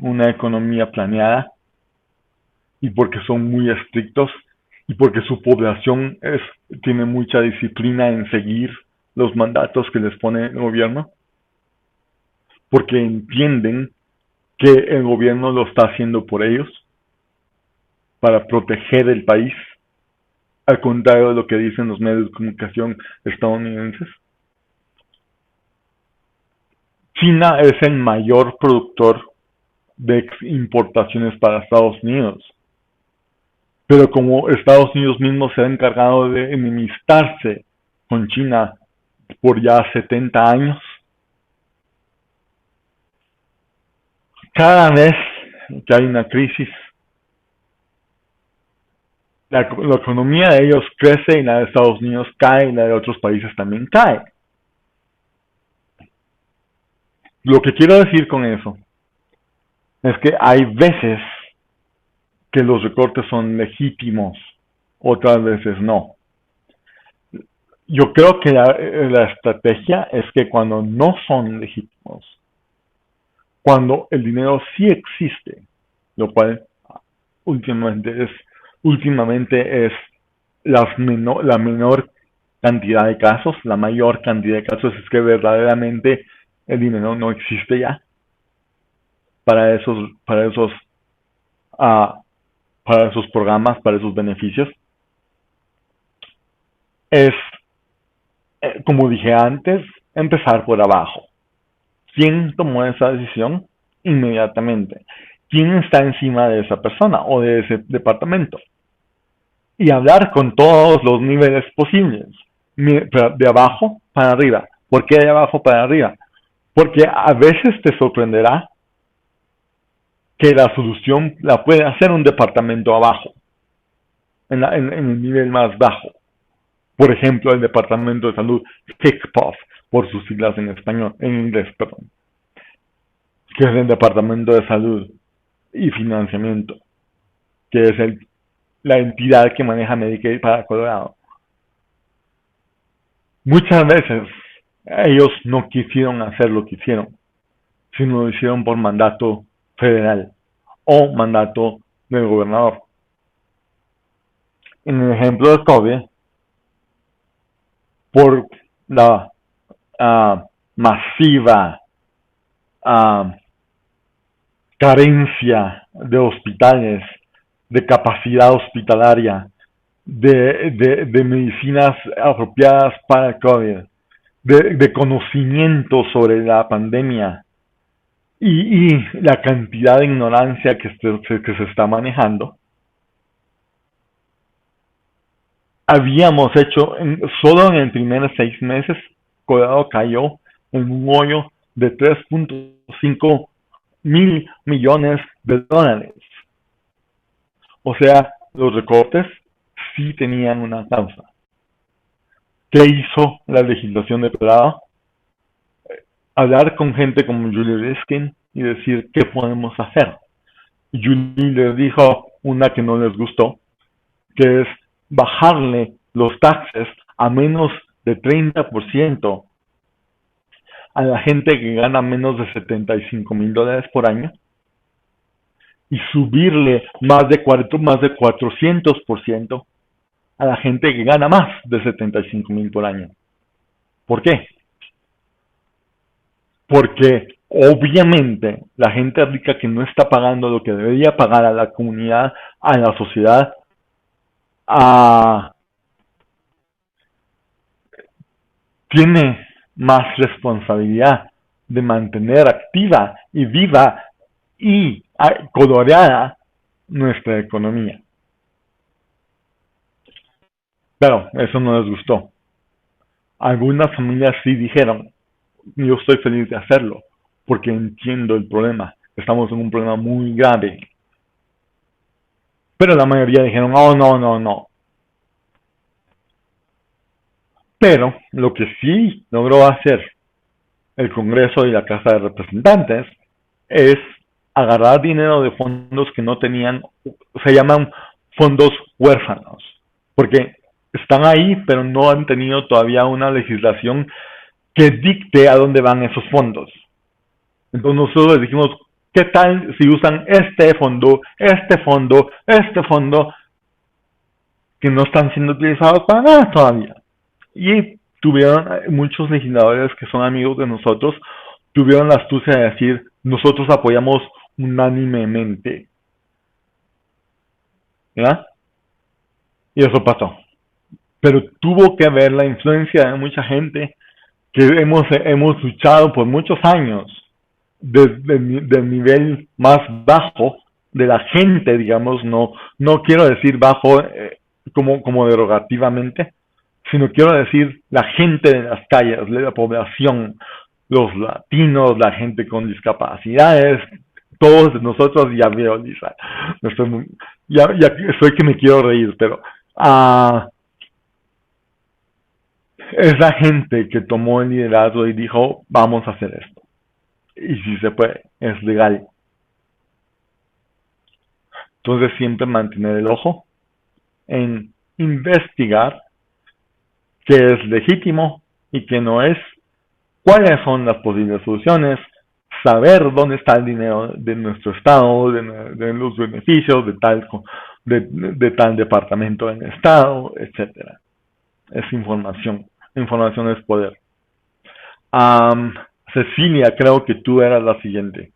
una economía planeada y porque son muy estrictos y porque su población tiene mucha disciplina en seguir los mandatos que les pone el gobierno, porque entienden que el gobierno lo está haciendo por ellos, para proteger el país, al contrario de lo que dicen los medios de comunicación estadounidenses. China es el mayor productor de importaciones para Estados Unidos. Pero como Estados Unidos mismo se ha encargado de enemistarse con China por ya 70 años, cada vez que hay una crisis, la economía de ellos crece y la de Estados Unidos cae y la de otros países también cae. Lo que quiero decir con eso es que hay veces que los recortes son legítimos, otras veces no. Yo creo que la estrategia es que cuando no son legítimos, cuando el dinero sí existe, lo cual últimamente es la menor cantidad de casos, la mayor cantidad de casos es que verdaderamente el dinero no existe ya para esos programas, para esos beneficios. Es, como dije antes, empezar por abajo. ¿Quién tomó esa decisión? Inmediatamente. ¿Quién está encima de esa persona o de ese departamento? Y hablar con todos los niveles posibles, de abajo para arriba. ¿Por qué de abajo para arriba? Porque a veces te sorprenderá que la solución la puede hacer un departamento abajo, en el nivel más bajo. Por ejemplo, el Departamento de Salud, HCPOF, por sus siglas en inglés, que es el Departamento de Salud y Financiamiento, que es la entidad que maneja Medicaid para Colorado. Muchas veces ellos no quisieron hacer lo que hicieron, sino lo hicieron por mandato federal o mandato del gobernador. En el ejemplo de COVID, por la masiva carencia de hospitales, de capacidad hospitalaria, de medicinas apropiadas para el COVID, de conocimiento sobre la pandemia y la cantidad de ignorancia que se está manejando, habíamos hecho, solo en el primer 6 meses, Colorado cayó en un hoyo de 3.5 mil millones de dólares. O sea, los recortes sí tenían una causa. ¿Qué hizo la legislación de Colorado? Hablar con gente como Julie Riskin y decir qué podemos hacer. Julie les dijo una que no les gustó, que es bajarle los taxes a menos de 30% a la gente que gana menos de $75,000 por año y subirle más de 400% a la gente que gana más de $75,000 por año. ¿Por qué? Porque obviamente la gente rica que no está pagando lo que debería pagar a la comunidad, a la sociedad, tiene más responsabilidad de mantener activa y viva y coloreada nuestra economía. Pero eso no les gustó. Algunas familias sí dijeron, yo estoy feliz de hacerlo, porque entiendo el problema. Estamos en un problema muy grave. Pero la mayoría dijeron, oh, no. Pero lo que sí logró hacer el Congreso y la Casa de Representantes es agarrar dinero de fondos que no tenían, se llaman fondos huérfanos, porque están ahí, pero no han tenido todavía una legislación que dicte a dónde van esos fondos. Entonces nosotros les dijimos, ¿qué tal si usan este fondo, que no están siendo utilizados para nada todavía? Y tuvieron muchos legisladores que son amigos de nosotros, tuvieron la astucia de decir, nosotros apoyamos unánimemente. ¿Ya? Y eso pasó. Pero tuvo que haber la influencia de mucha gente que hemos luchado por muchos años desde el nivel más bajo de la gente, digamos, no quiero decir bajo como derogativamente, sino quiero decir la gente de las calles, de la población, los latinos, la gente con discapacidades, todos nosotros, ya veo, Lisa, ya soy que me quiero reír, pero es la gente que tomó el liderazgo y dijo, vamos a hacer esto. Y si se puede, es legal. Entonces siempre mantener el ojo en investigar qué es legítimo y qué no es, cuáles son las posibles soluciones, saber dónde está el dinero de nuestro estado, de los beneficios de tal departamento en el estado, etcétera. Es información. Información es poder. Cecilia, creo que tú eras la siguiente.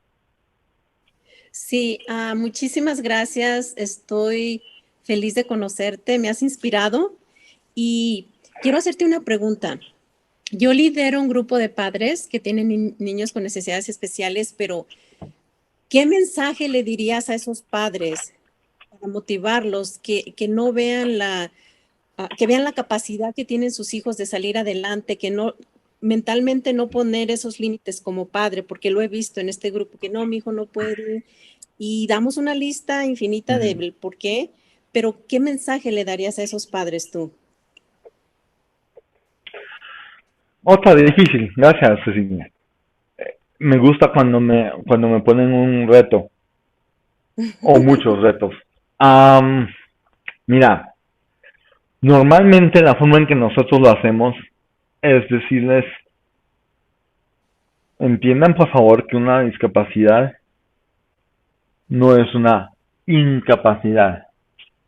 Sí, muchísimas gracias. Estoy feliz de conocerte. Me has inspirado y quiero hacerte una pregunta. Yo lidero un grupo de padres que tienen niños con necesidades especiales, pero ¿qué mensaje le dirías a esos padres para motivarlos que no vean que vean la capacidad que tienen sus hijos de salir adelante, que no mentalmente no poner esos límites como padre, porque lo he visto en este grupo, que no, mi hijo no puede, y damos una lista infinita de por qué, pero ¿qué mensaje le darías a esos padres tú? Otra difícil, gracias Cecilia. Me gusta cuando me ponen un reto, o muchos retos. Mira, normalmente la forma en que nosotros lo hacemos es decirles, entiendan por favor que una discapacidad no es una incapacidad.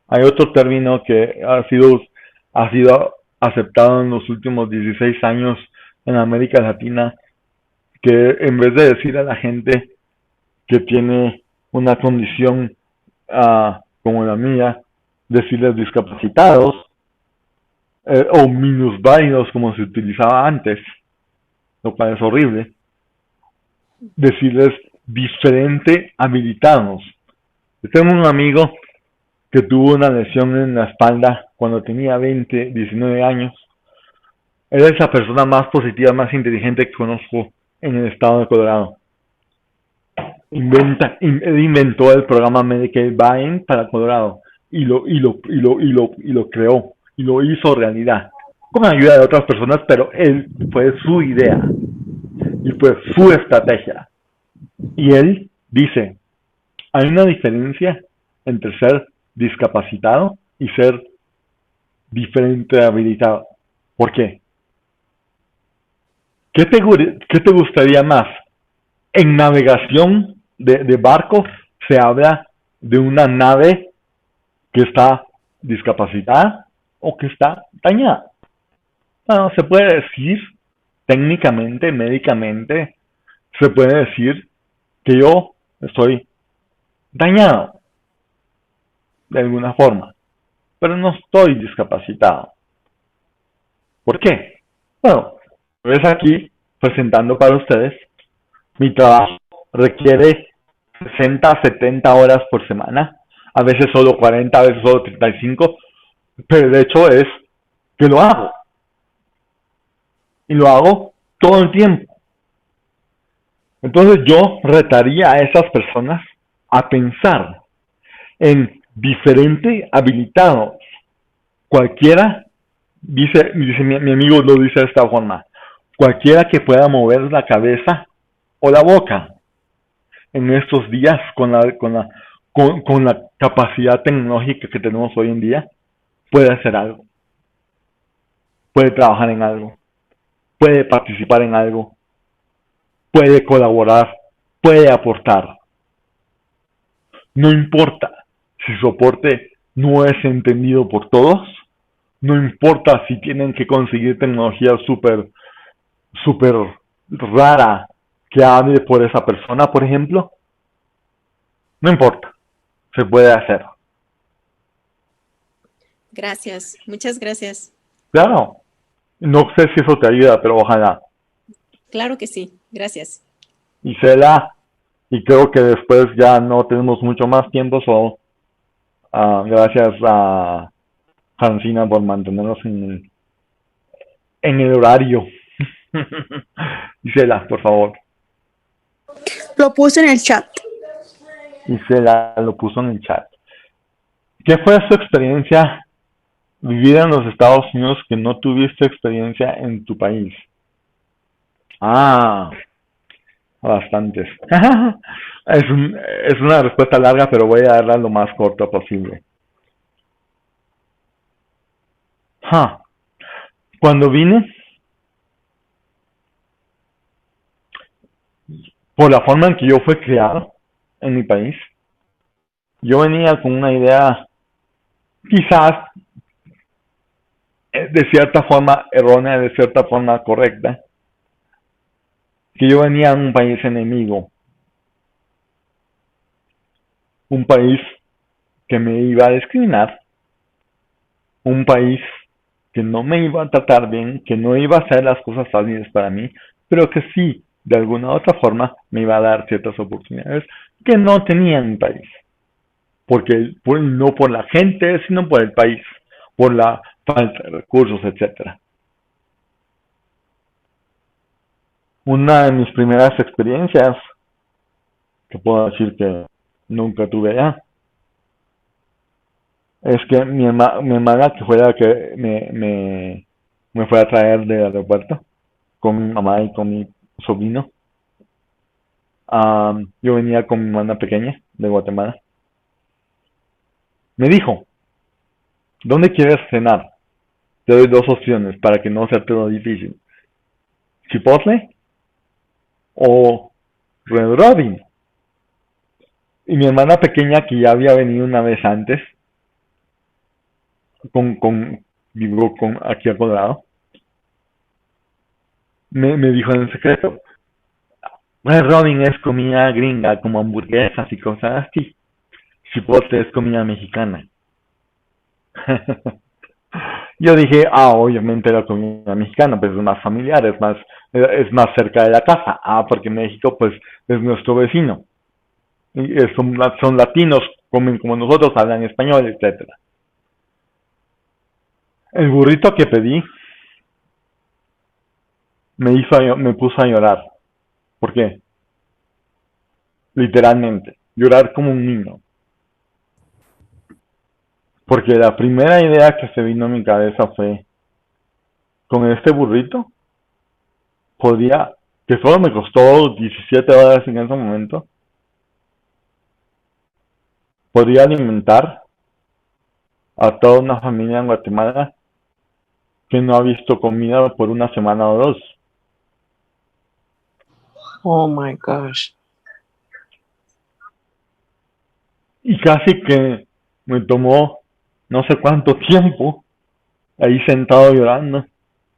Hay otro término que ha sido aceptado en los últimos 16 años en América Latina, que en vez de decir a la gente que tiene una condición como la mía, decirles discapacitados o minusválidos como se utilizaba antes, lo cual es horrible. Decirles diferente habilitados. Yo tengo un amigo que tuvo una lesión en la espalda cuando tenía 19 años. Él es la persona más positiva, más inteligente que conozco en el estado de Colorado. Él inventó el programa Medicaid Buy-in para Colorado y lo creó y lo hizo realidad con ayuda de otras personas, pero él fue su idea y fue su estrategia. Y él dice, hay una diferencia entre ser discapacitado y ser diferente habilitado. ¿Por qué? ¿Qué te gustaría más? En navegación de barco se habla de una nave que está discapacitada o que está dañada. Bueno, se puede decir técnicamente, médicamente, se puede decir que yo estoy dañado de alguna forma, pero no estoy discapacitado. ¿Por qué? Bueno, ves aquí presentando para ustedes, mi trabajo requiere 60 a 70 horas por semana, a veces solo 40, a veces solo 35, pero el hecho es que lo hago. Y lo hago todo el tiempo. Entonces yo retaría a esas personas a pensar en diferente habilitado. Cualquiera, dice mi amigo lo dice de esta forma, cualquiera que pueda mover la cabeza o la boca en estos días con la capacidad tecnológica que tenemos hoy en día, puede hacer algo, puede trabajar en algo, puede participar en algo, puede colaborar, puede aportar. No importa si su aporte no es entendido por todos, no importa si tienen que conseguir tecnología súper rara que hable por esa persona, por ejemplo, no importa, se puede hacer. Gracias, muchas gracias. Claro, no sé si eso te ayuda, pero ojalá. Claro que sí, gracias. Isela, y creo que después ya no tenemos mucho más tiempo, solo gracias a Hansina por mantenernos en el horario. Isela, por favor. Lo puse en el chat. Isela lo puso en el chat. ¿Qué fue su experiencia vivida en los Estados Unidos que no tuviste experiencia en tu país? Bastantes. Es una respuesta larga, pero voy a darla lo más corta posible. Cuando vine, por la forma en que yo fui criado en mi país, yo venía con una idea quizás de cierta forma errónea, de cierta forma correcta, que yo venía de un país enemigo, un país que me iba a discriminar, un país que no me iba a tratar bien, que no iba a hacer las cosas fáciles para mí, pero que sí, de alguna u otra forma, me iba a dar ciertas oportunidades que no tenía en mi país. No por la gente, sino por el país, por la falta de recursos, etcétera. Una de mis primeras experiencias, que puedo decir que nunca tuve allá, es que mi hermana, que fue la que me fue a traer del aeropuerto con mi mamá y con mi sobrino. Yo venía con mi hermana pequeña de Guatemala. Me dijo, ¿dónde quieres cenar? Te doy dos opciones para que no sea todo difícil. Chipotle o Red Robin. Y mi hermana pequeña, que ya había venido una vez antes, vivo aquí a Colorado, me dijo en secreto, Red Robin es comida gringa, como hamburguesas y cosas así. Chipotle es comida mexicana. Yo dije, obviamente la comida mexicana, pues es más familiar, es más cerca de la casa. Porque México, pues, es nuestro vecino. Y son latinos, comen como nosotros, hablan español, etcétera. El burrito que pedí me puso a llorar. ¿Por qué? Literalmente, llorar como un niño. Porque la primera idea que se vino a mi cabeza fue, con este burrito, podía, que solo me costó $17 en ese momento, podría alimentar a toda una familia en Guatemala que no ha visto comida por una semana o dos. Oh my gosh. Y casi que me tomó no sé cuánto tiempo ahí sentado llorando,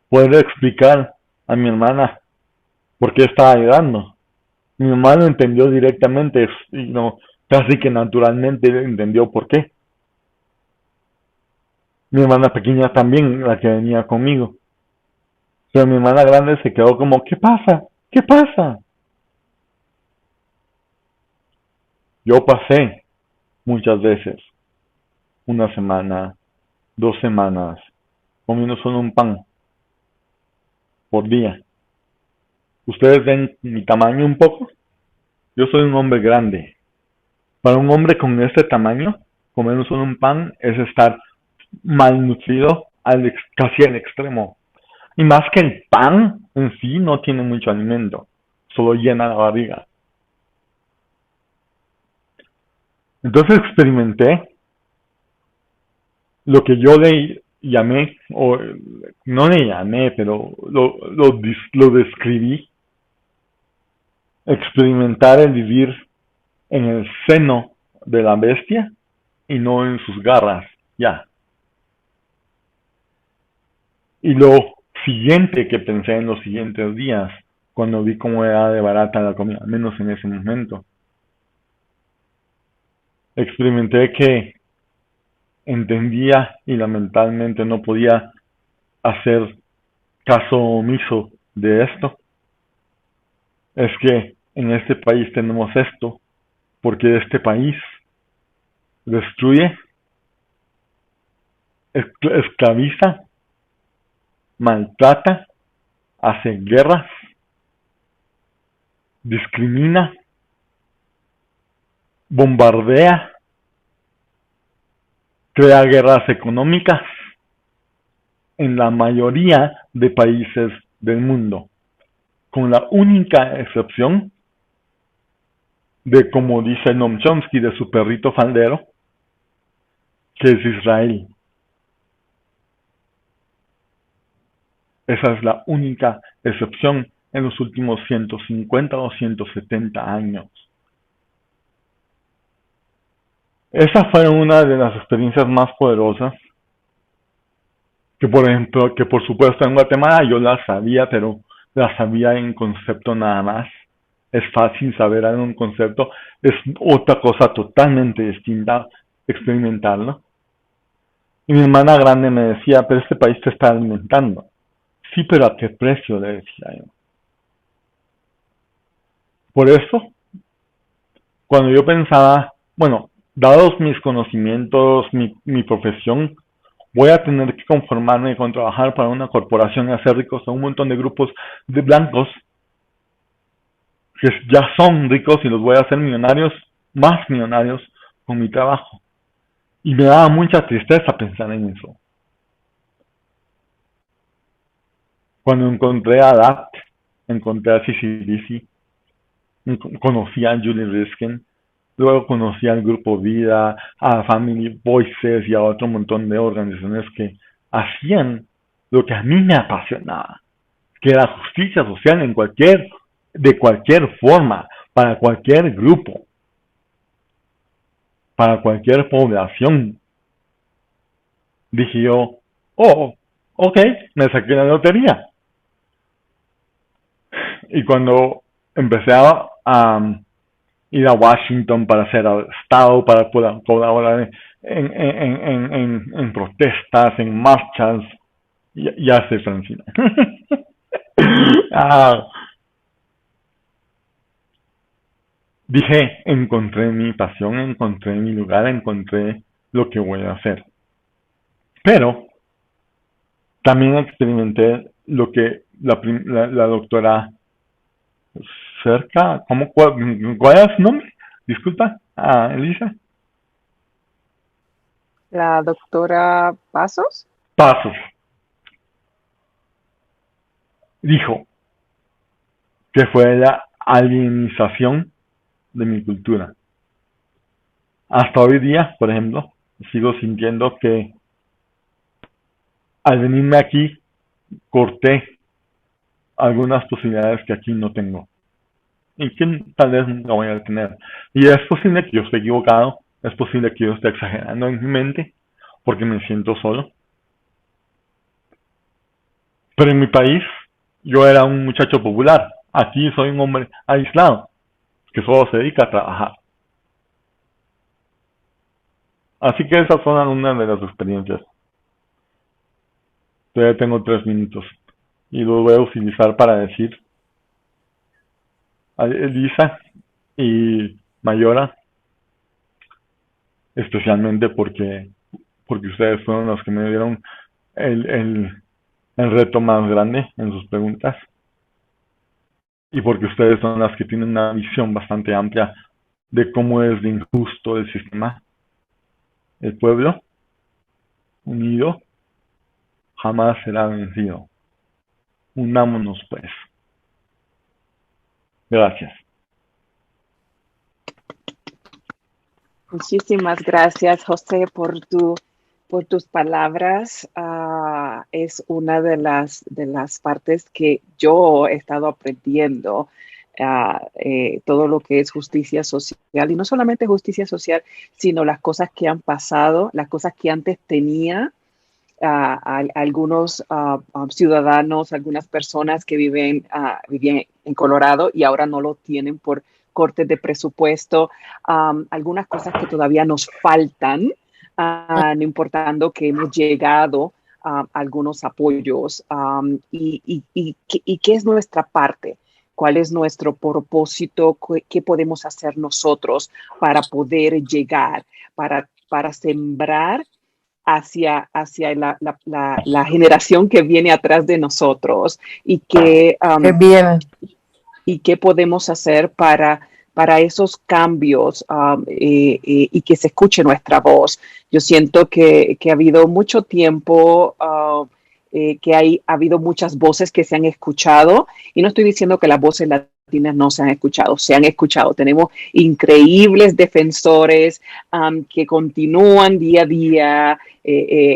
poder explicar a mi hermana por qué estaba llorando. Mi mamá lo entendió directamente y no, casi que naturalmente entendió por qué. Mi hermana pequeña también, la que venía conmigo. Pero mi hermana grande se quedó como, ¿qué pasa? ¿Qué pasa? Yo pasé muchas veces, una semana, 2 semanas, comiendo solo un pan por día. ¿Ustedes ven mi tamaño un poco? Yo soy un hombre grande. Para un hombre con este tamaño, comer solo un pan es estar malnutrido casi al extremo. Y más que el pan en sí no tiene mucho alimento, solo llena la barriga. Entonces experimenté lo que yo le llamé, o no le llamé, pero lo describí, experimentar el vivir en el seno de la bestia y no en sus garras, ya. Y lo siguiente que pensé en los siguientes días, cuando vi cómo era de barata la comida, al menos en ese momento, experimenté que entendía y lamentablemente no podía hacer caso omiso de esto. Es que en este país tenemos esto, porque este país destruye, esclaviza, maltrata, hace guerras, discrimina, bombardea, crea guerras económicas en la mayoría de países del mundo, con la única excepción de, como dice Noam Chomsky, de su perrito faldero, que es Israel. Esa es la única excepción en los últimos 150 o 170 años. Esa fue una de las experiencias más poderosas que, por ejemplo, que por supuesto en Guatemala yo la sabía, pero la sabía en concepto nada más. Es fácil saber algo en concepto, es otra cosa totalmente distinta experimentarlo. Y mi hermana grande me decía, pero este país te está alimentando. Sí, pero ¿a qué precio? Le decía yo. Por eso, cuando yo pensaba, bueno, dados mis conocimientos, mi profesión, voy a tener que conformarme con trabajar para una corporación y hacer ricos a un montón de grupos de blancos que ya son ricos y los voy a hacer millonarios, más millonarios, con mi trabajo. Y me daba mucha tristeza pensar en eso. Cuando encontré a DAT, encontré a CCDC, conocí a Julie Riskin, luego conocí al Grupo Vida, a Family Voices y a otro montón de organizaciones que hacían lo que a mí me apasionaba, que era justicia social de cualquier forma, para cualquier grupo, para cualquier población. Dije yo, ok, me saqué la lotería. Y cuando empecé a ir a Washington para hacer estado, para colaborar en protestas, en marchas. Ya sé, Francina. Dije, encontré mi pasión, encontré mi lugar, encontré lo que voy a hacer. Pero también experimenté lo que la doctora Cerca, ¿cuál es su nombre? Disculpa, Elisa. La doctora Pasos. Pasos. Dijo que fue la alienización de mi cultura. Hasta hoy día, por ejemplo, sigo sintiendo que al venirme aquí corté algunas posibilidades que aquí no tengo y que tal vez no voy a tener. Y es posible que yo esté equivocado, es posible que yo esté exagerando en mi mente porque me siento solo. Pero en mi país yo era un muchacho popular. Aquí soy un hombre aislado que solo se dedica a trabajar. Así que esas son algunas de las experiencias. Todavía tengo 3 minutos y los voy a utilizar para decir a Elisa y Mayora, especialmente porque ustedes fueron los que me dieron el reto más grande en sus preguntas y porque ustedes son las que tienen una visión bastante amplia de cómo es de injusto el sistema. El pueblo unido jamás será vencido. Unámonos pues. Gracias. Muchísimas gracias, José, por tus palabras. Es una de las partes que yo he estado aprendiendo, todo lo que es justicia social, y no solamente justicia social, sino las cosas que han pasado, las cosas que antes tenía algunos ciudadanos, algunas personas que vivían en Colorado y ahora no lo tienen por cortes de presupuesto, algunas cosas que todavía nos faltan, no importando que hemos llegado a algunos apoyos, y qué es nuestra parte. ¿Cuál es nuestro propósito? ¿Qué podemos hacer nosotros para poder llegar, para sembrar hacia la generación que viene atrás de nosotros? Y qué podemos hacer para esos cambios, y que se escuche nuestra voz. Yo siento que ha habido mucho tiempo, que ha habido muchas voces que se han escuchado, y no estoy diciendo que las voces latinas no se han escuchado. Tenemos increíbles defensores que continúan día a día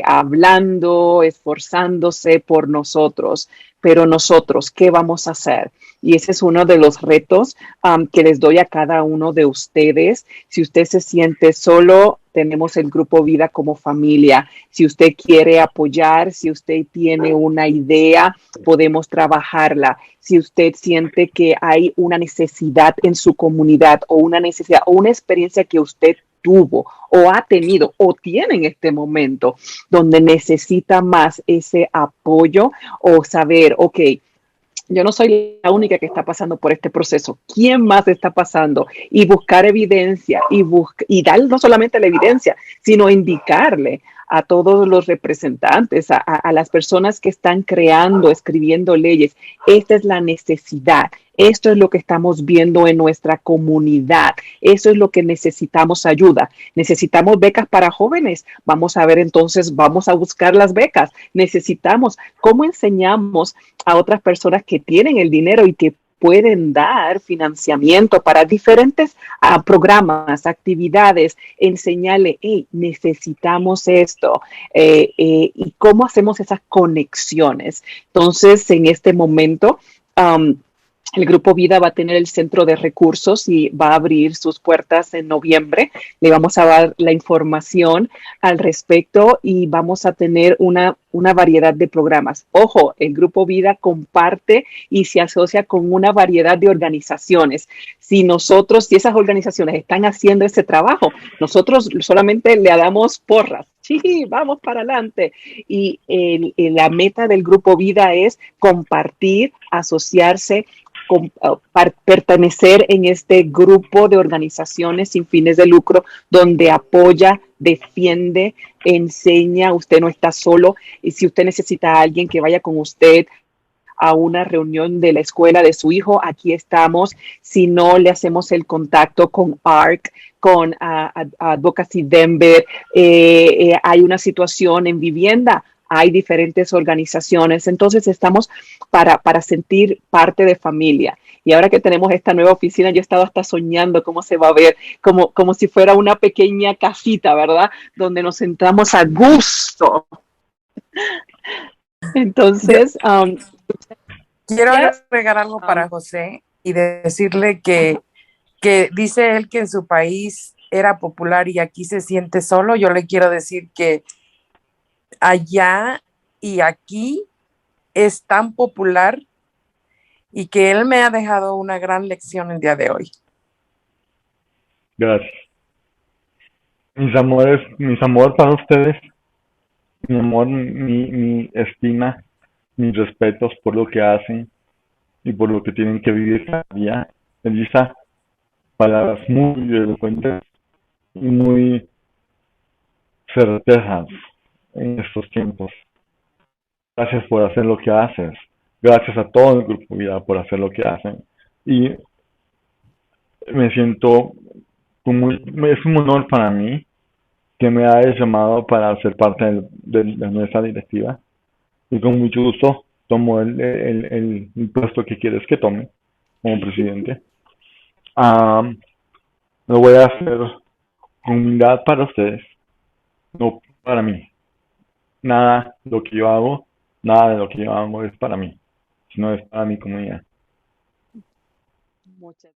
hablando, esforzándose por nosotros. Pero nosotros, ¿qué vamos a hacer? Y ese es uno de los retos que les doy a cada uno de ustedes. Si usted se siente solo, tenemos el Grupo Vida como familia. Si usted quiere apoyar, si usted tiene una idea, podemos trabajarla. Si usted siente que hay una necesidad en su comunidad o una necesidad o una experiencia que usted tuvo o ha tenido o tiene en este momento donde necesita más ese apoyo o saber, ok, yo no soy la única que está pasando por este proceso. ¿Quién más está pasando? Y buscar evidencia y dar no solamente la evidencia, sino indicarle a todos los representantes, a las personas que están creando, escribiendo leyes. Esta es la necesidad. Esto es lo que estamos viendo en nuestra comunidad. Eso es lo que necesitamos ayuda. Necesitamos becas para jóvenes. Vamos a ver entonces, vamos a buscar las becas. Necesitamos, ¿cómo enseñamos a otras personas que tienen el dinero y que pueden dar financiamiento para diferentes programas, actividades, enseñarle, hey, necesitamos esto, y cómo hacemos esas conexiones? Entonces, en este momento, El Grupo Vida va a tener el centro de recursos y va a abrir sus puertas en noviembre. Le vamos a dar la información al respecto y vamos a tener una variedad de programas. Ojo, el Grupo Vida comparte y se asocia con una variedad de organizaciones. Si esas organizaciones están haciendo ese trabajo, nosotros solamente le damos porras. Sí, vamos para adelante. Y la meta del Grupo Vida es compartir, asociarse, pertenecer en este grupo de organizaciones sin fines de lucro donde apoya, defiende, enseña. Usted no está solo, y si usted necesita a alguien que vaya con usted a una reunión de la escuela de su hijo, aquí estamos. Si no, le hacemos el contacto con ARC, con Advocacy Denver. Hay una situación en vivienda, hay diferentes organizaciones, entonces estamos para sentir parte de familia. Y ahora que tenemos esta nueva oficina, yo he estado hasta soñando cómo se va a ver, como si fuera una pequeña casita, ¿verdad? Donde nos sentamos a gusto. Entonces, quiero yes. agregar algo para José y decirle que dice él que en su país era popular y aquí se siente solo. Yo le quiero decir que allá y aquí es tan popular y que él me ha dejado una gran lección el día de hoy. Gracias. Mis amor para ustedes, mi amor, mi estima, mis respetos por lo que hacen y por lo que tienen que vivir cada día. Elisa, palabras muy elocuentes y muy certezas en estos tiempos. Gracias por hacer lo que haces. Gracias a todo el Grupo Vida por hacer lo que hacen. Y me siento es un honor para mí que me hayas llamado para ser parte de nuestra directiva. Y con mucho gusto tomo el puesto que quieres que tome como presidente. Lo voy a hacer con humildad para ustedes, no para mí. Nada de lo que yo hago, nada de lo que yo hago es para mí, sino es para mi comunidad. Muchas